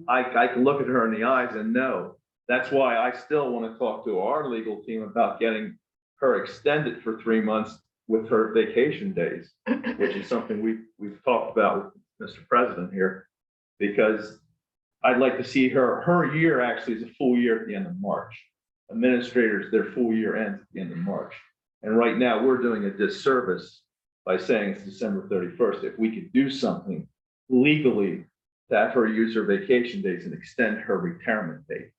I can look at her in the eyes and know. That's why I still want to talk to our legal team about getting her extended for 3 months with her vacation days, which is something we've talked about with Mr. President here, because I'd like to see her year actually is a full year at the end of March. Administrators, their full year ends at the end of March. And right now, we're doing a disservice by saying it's December 31st. If we could do something legally to have her use her vacation days and extend her retirement date.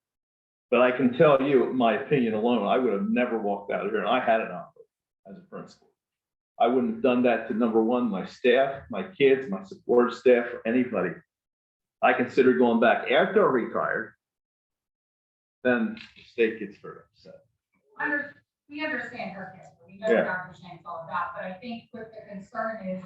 But I can tell you, my opinion alone, I would have never walked out of here, and I had an offer as a principal. I wouldn't have done that to, number one, my staff, my kids, my support staff, or anybody. I consider going back after I retired. Then the state gets very upset. We understand her case, we know Yeah. what Dr. Shank's all about, but I think what the concern is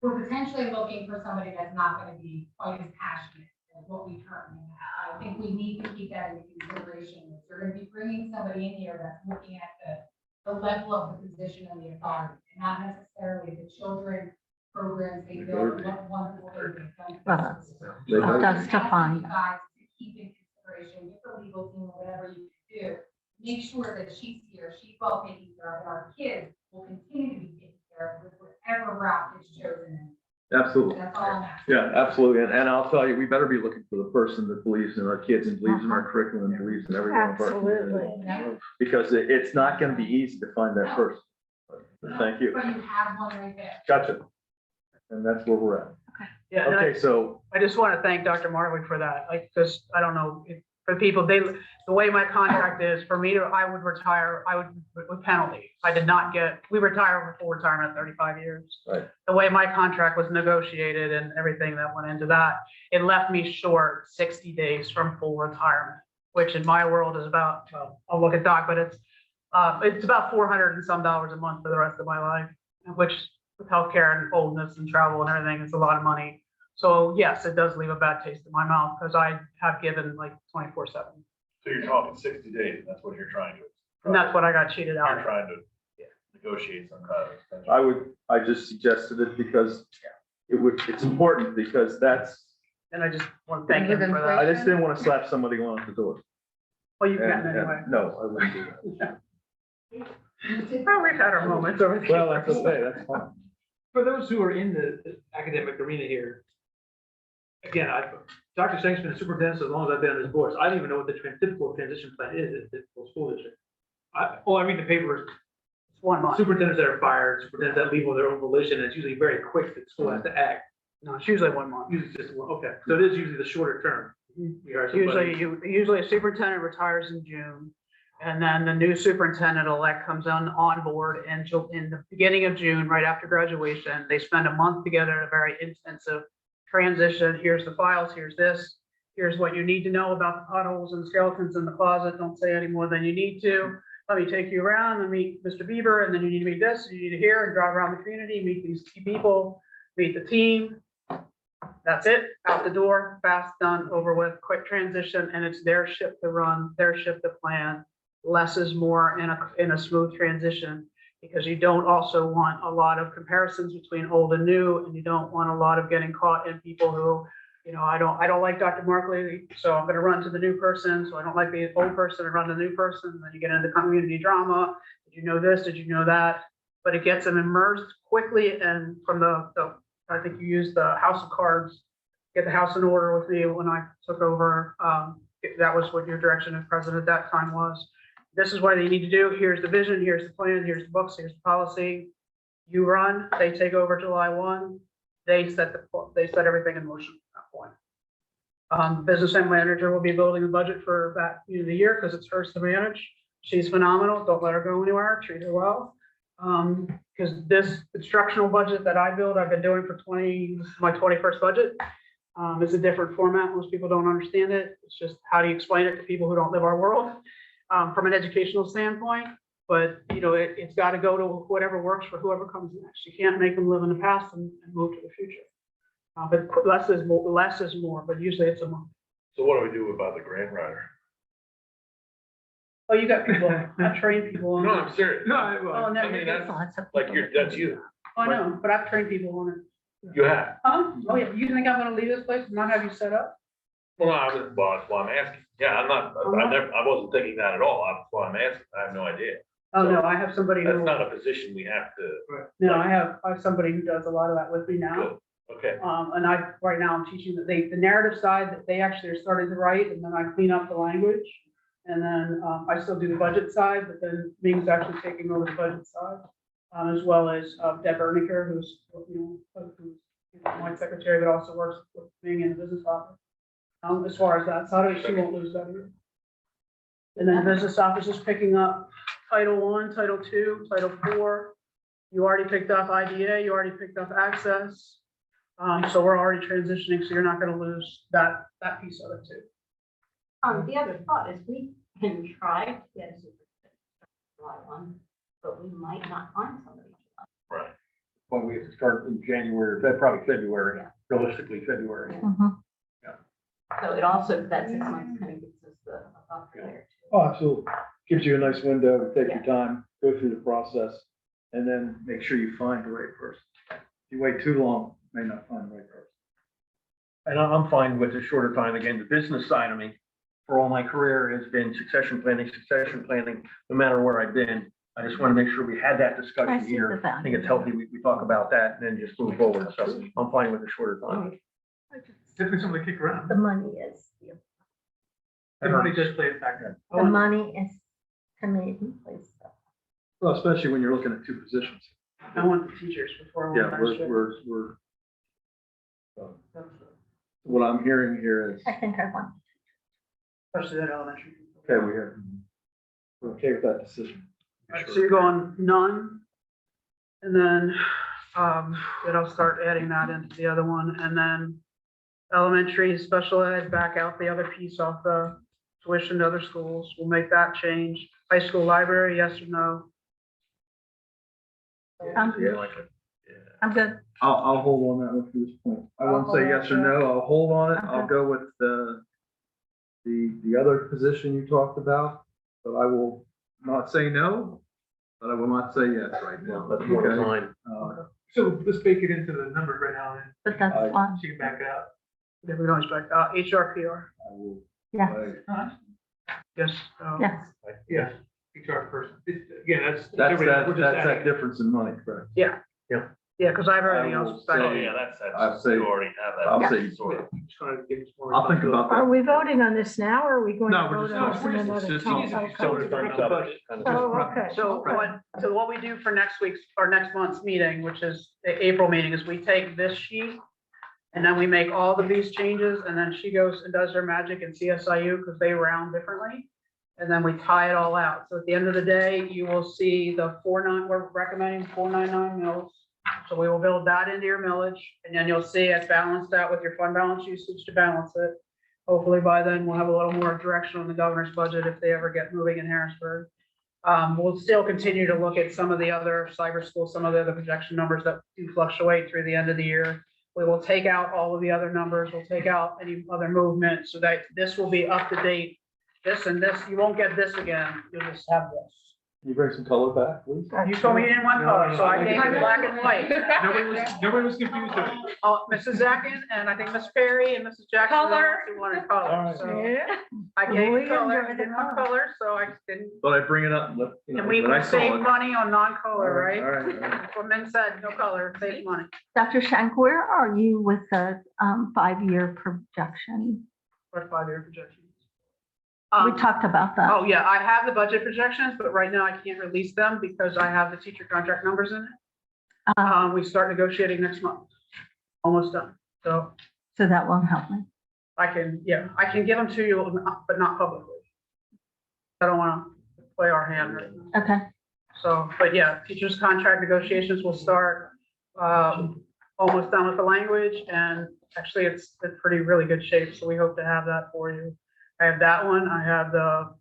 we're potentially looking for somebody that's not gonna be quite as passionate as what we currently have. I think we need to keep that in consideration, if you're gonna be bringing somebody in here that's looking at the level of the position and the authority, and not necessarily the children programs they build, what wonderful things they've done. Well, They Well, have- that's Asking defined. you guys to keep in consideration, get the legal team or whatever you can do, make sure that she's here, she's well taken care of, and our kids will continue to be taken care of with whatever route is chosen. Absolutely. That's all I'm asking. Yeah, absolutely. And I'll tell you, we better be looking for the person that believes in our kids and believes in our curriculum and believes in every one of our communities. Absolutely. Because it's not going to be easy to find that person. But thank you. But you have one right there. Gotcha. And that's where we're at. Yeah, and Okay, so I just want to thank Dr. Marley for that, like, because I don't know, for people, the way my contract is, for me, I would retire, with penalty. I did not we retire with full retirement at 35 years. Right. The way my contract was negotiated and everything that went into that, it left me short 60 days from full retirement, which in my world is about, well, I'll look at Doc, but it's about $400 and some a month for the rest of my life, which with healthcare and oldness and travel and everything, it's a lot of money. So yes, it does leave a bad taste in my mouth because I have given like 24/7. So you're talking 60 days, and that's what you're trying to. And that's what I got cheated You're out of. trying to negotiate some kind of extension. I just suggested it because it's important because that's, And I just want to thank him for I that. just didn't want to slap somebody going out the door. Well, you can And- anyway. No, I wouldn't do that. Well, we've had our moments over the Well, years. that's okay, that's fine. For those who are in the academic arena here, again, Dr. Shank's been a superintendent so as long as I've been on this board, so I don't even know what the typical transition plan is in a typical school district. I read the papers, It's 1 month. superintendents that are fired, superintendents that leave on their own volition, and it's usually very quick that the school has to act. No, it's usually 1 month. Usually just one, okay, so it is usually the shorter term. We hire somebody- Usually a superintendent retires in June. And then the new superintendent-elect comes on board in the beginning of June, right after graduation. They spend a month together in a very intensive transition. Here's the files, here's this, here's what you need to know about the potholes and skeletons in the closet. Don't say any more than you need to. Let me take you around and meet Mr. Bieber, and then you need to meet this, you need to hear and drive around the community, meet these key people, meet the team. That's it, out the door, fast, done, over with, quick transition, and it's their ship to run, their ship to plan. Less is more in a smooth transition, because you don't also want a lot of comparisons between old and new, and you don't want a lot of getting caught in people who, I don't like Dr. Markley, so I'm gonna run to the new person, so I don't like the old person and run to the new person, and then you get into community drama. Did you know this? Did you know that? But it gets them immersed quickly, and from I think you used the house of cards, get the house in order with me when I took over. That was what your direction as president at that time was. This is what you need to do. Here's the vision, here's the plan, here's the books, here's the policy. You run, they take over July 1. They set everything in motion at that point. Business end manager will be building the budget for that the year because it's hers to manage. She's phenomenal. Don't let her go anywhere. Treat her well. Because this instructional budget that I build, I've been doing for this is my 21st budget. It's a different format. Most people don't understand it. It's just how do you explain it to people who don't live our world from an educational standpoint. But it's got to go to whatever works for whoever comes next. You can't make them live in the past and move to the future. But less is more. But usually it's a month. So what do we do about the grant writer? Oh, you got people. I've trained people on No, it. I'm serious. No, Oh, no, I mean, that's Lots of like people. that's you. I know, but I've trained people on it. You have. Huh? Oh, yeah. You think I'm gonna leave this place and not have you set up? Well, that's why I'm asking. Yeah, I wasn't thinking that at all. That's why I'm asking. I have no idea. Oh, no, I have somebody That's who, not a position we have to. no, I have somebody who does a lot of that with me now. Good. Okay. And right now I'm teaching the narrative side that they actually are starting to write, and then I clean up the language. And then I still do the budget side, but then Ming's actually taking over the budget side, as well as Deb Erniker, who's my secretary, but also works with Ming in the business office. As far as that, so she won't lose that either. And then the business office is picking up Title I, Title II, Title IV. You already picked up IDA, you already picked up access. So we're already transitioning, so you're not gonna lose that piece of it too. The other thought is we can try to get a superintendent July 1, but we might not find somebody. Right. When we have to start in January, probably February, realistically February. Mhm. So it also, that 6 months kind of gives us the buffer there too. Oh, absolutely. Gives you a nice window to take your time, go through the process, and then make sure you find the right person. If you wait too long, you may not find the right person. And I'm fine with the shorter time. Again, the business side of me, for all my career, has been succession planning, no matter where I've been. I just want to make sure we had that I discussion see here. the I think it's healthy we talk about that and then just move forward. So I'm fine with the shorter time. Definitely something to kick around. The money is, The money does play a factor. the money is committee place. Well, especially when you're looking at two positions. I want the teachers before. we Yeah, what I'm hearing here is, I think I want. Especially that elementary. okay, we're okay with that decision. Alright, so you're going none. And then I'll start adding that into the other one, and then elementary special ed, back out the other piece off the tuition to other schools. We'll make that change. High school library, yes or no? I'm good. I'll hold on that one for this point. I won't say yes or no. I'll hold on it. I'll Okay. go with the other position you talked about, but I will not say no, but I will not say yes right now. That's more Okay? time. So let's bake it into the numbers right now and But that's I- fine. she can back it up. Yeah, we don't expect, HRPR, I will. Yes, yes. yes. Yeah, HR person. Again, that's. That's everybody- we're just that adding. difference in money, correct? Yeah, because I've already I will else. say- Oh, yeah, that's, I'll say- you already have that. I'll say- Sort of. Just trying to give us more I'll think about Are that. we voting on this now, or are we going No, to we're vote just- on no, this we're in just- another it's time? just- Okay. Oh, okay. So what we do for next week's, or next month's meeting, which is the April meeting, is we take this sheet and then we make all of these changes, and then she goes and does her magic in CSIU because they round differently. And then we tie it all out. So at the end of the day, you will see the we're recommending 499 mils. So we will build that into your millage, and then you'll see it balanced out with your fund balance usage to balance it. Hopefully by then we'll have a little more direction on the governor's budget if they ever get moving in Harrisburg. We'll still continue to look at some of the other cyber schools, some of the other projection numbers that do fluctuate through the end of the year. We will take out all of the other numbers. We'll take out any other movement so that this will be up to date. This and this, you won't get this again. You'll just have this. Can you bring some color back, please? You told me you didn't want color, so I gave you black and white. Nobody was confused. Oh, Mrs. Zakin and I think Miss Perry and Mrs. Jackson. Color. Who wanted color, Alright. so Yeah. I gave We you color. enjoy I the didn't want color. color, so I didn't. But I bring it up and let, you know, And we when I will saw save it. money on non-color, right? All right. That's what Min said, no color, save money. Dr. Shank, where are you with the 5-year projection? What 5-year projections? We talked about that. Oh, yeah, I have the budget projections, but right now I can't release them because I have the teacher contract numbers in it. We start negotiating next month, almost done. So So that won't help me. I can give them to you, but not publicly. I don't want to play our hand right now. Okay. So, but yeah, teachers' contract negotiations will start, almost done with the language, and actually it's in pretty really good shape, so we hope to have that for you. I have that one, I have the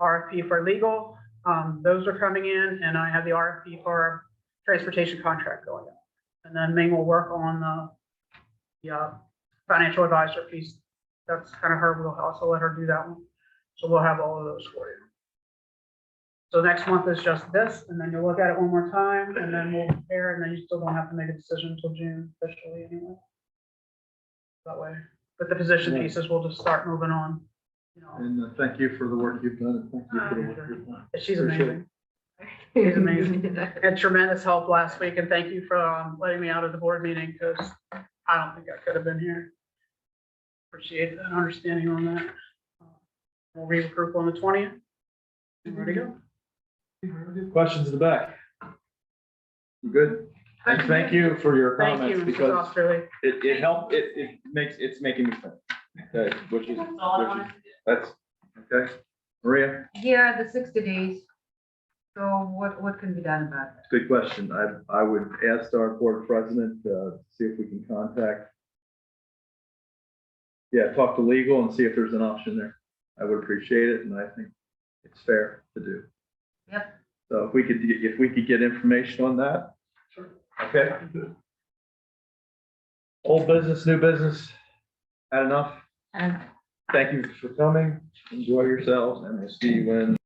RFP for legal, those are coming in, and I have the RFP for our transportation contract going up. And then Ming will work on the financial advisor piece. That's kind of her wheelhouse, I'll let her do that one. So we'll have all of those for you. So next month is just this, and then you'll look at it one more time, and then we'll compare, and then you still don't have to make a decision until June officially anyway. That way, but the position Yeah. pieces will just start moving on, you know. And thank you for the work you've done, and thank you for the work you've done. She's Appreciate amazing. She's amazing. Had tremendous help last week, and thank you for letting me out of the board meeting, because I don't think I could have been here. Appreciate that understanding on that. We'll regroup on the 20th. Ready to go. Questions in the back? You good? And thank you for your Thank you, comments, Mrs. because Osterly. it helped, it's making me think. Okay, which is, That's all I wanted to do. that's, okay. Maria, Yeah, the 60 days. So what can be done about that? good question. I would ask our board president, see if we can contact. Yeah, talk to legal and see if there's an option there. I would appreciate it, and I think it's fair to do. Yep. So if we could get information on that. Sure. Okay. Old business, new business, had enough? And Thank you for coming. Enjoy yourselves, and we'll see you when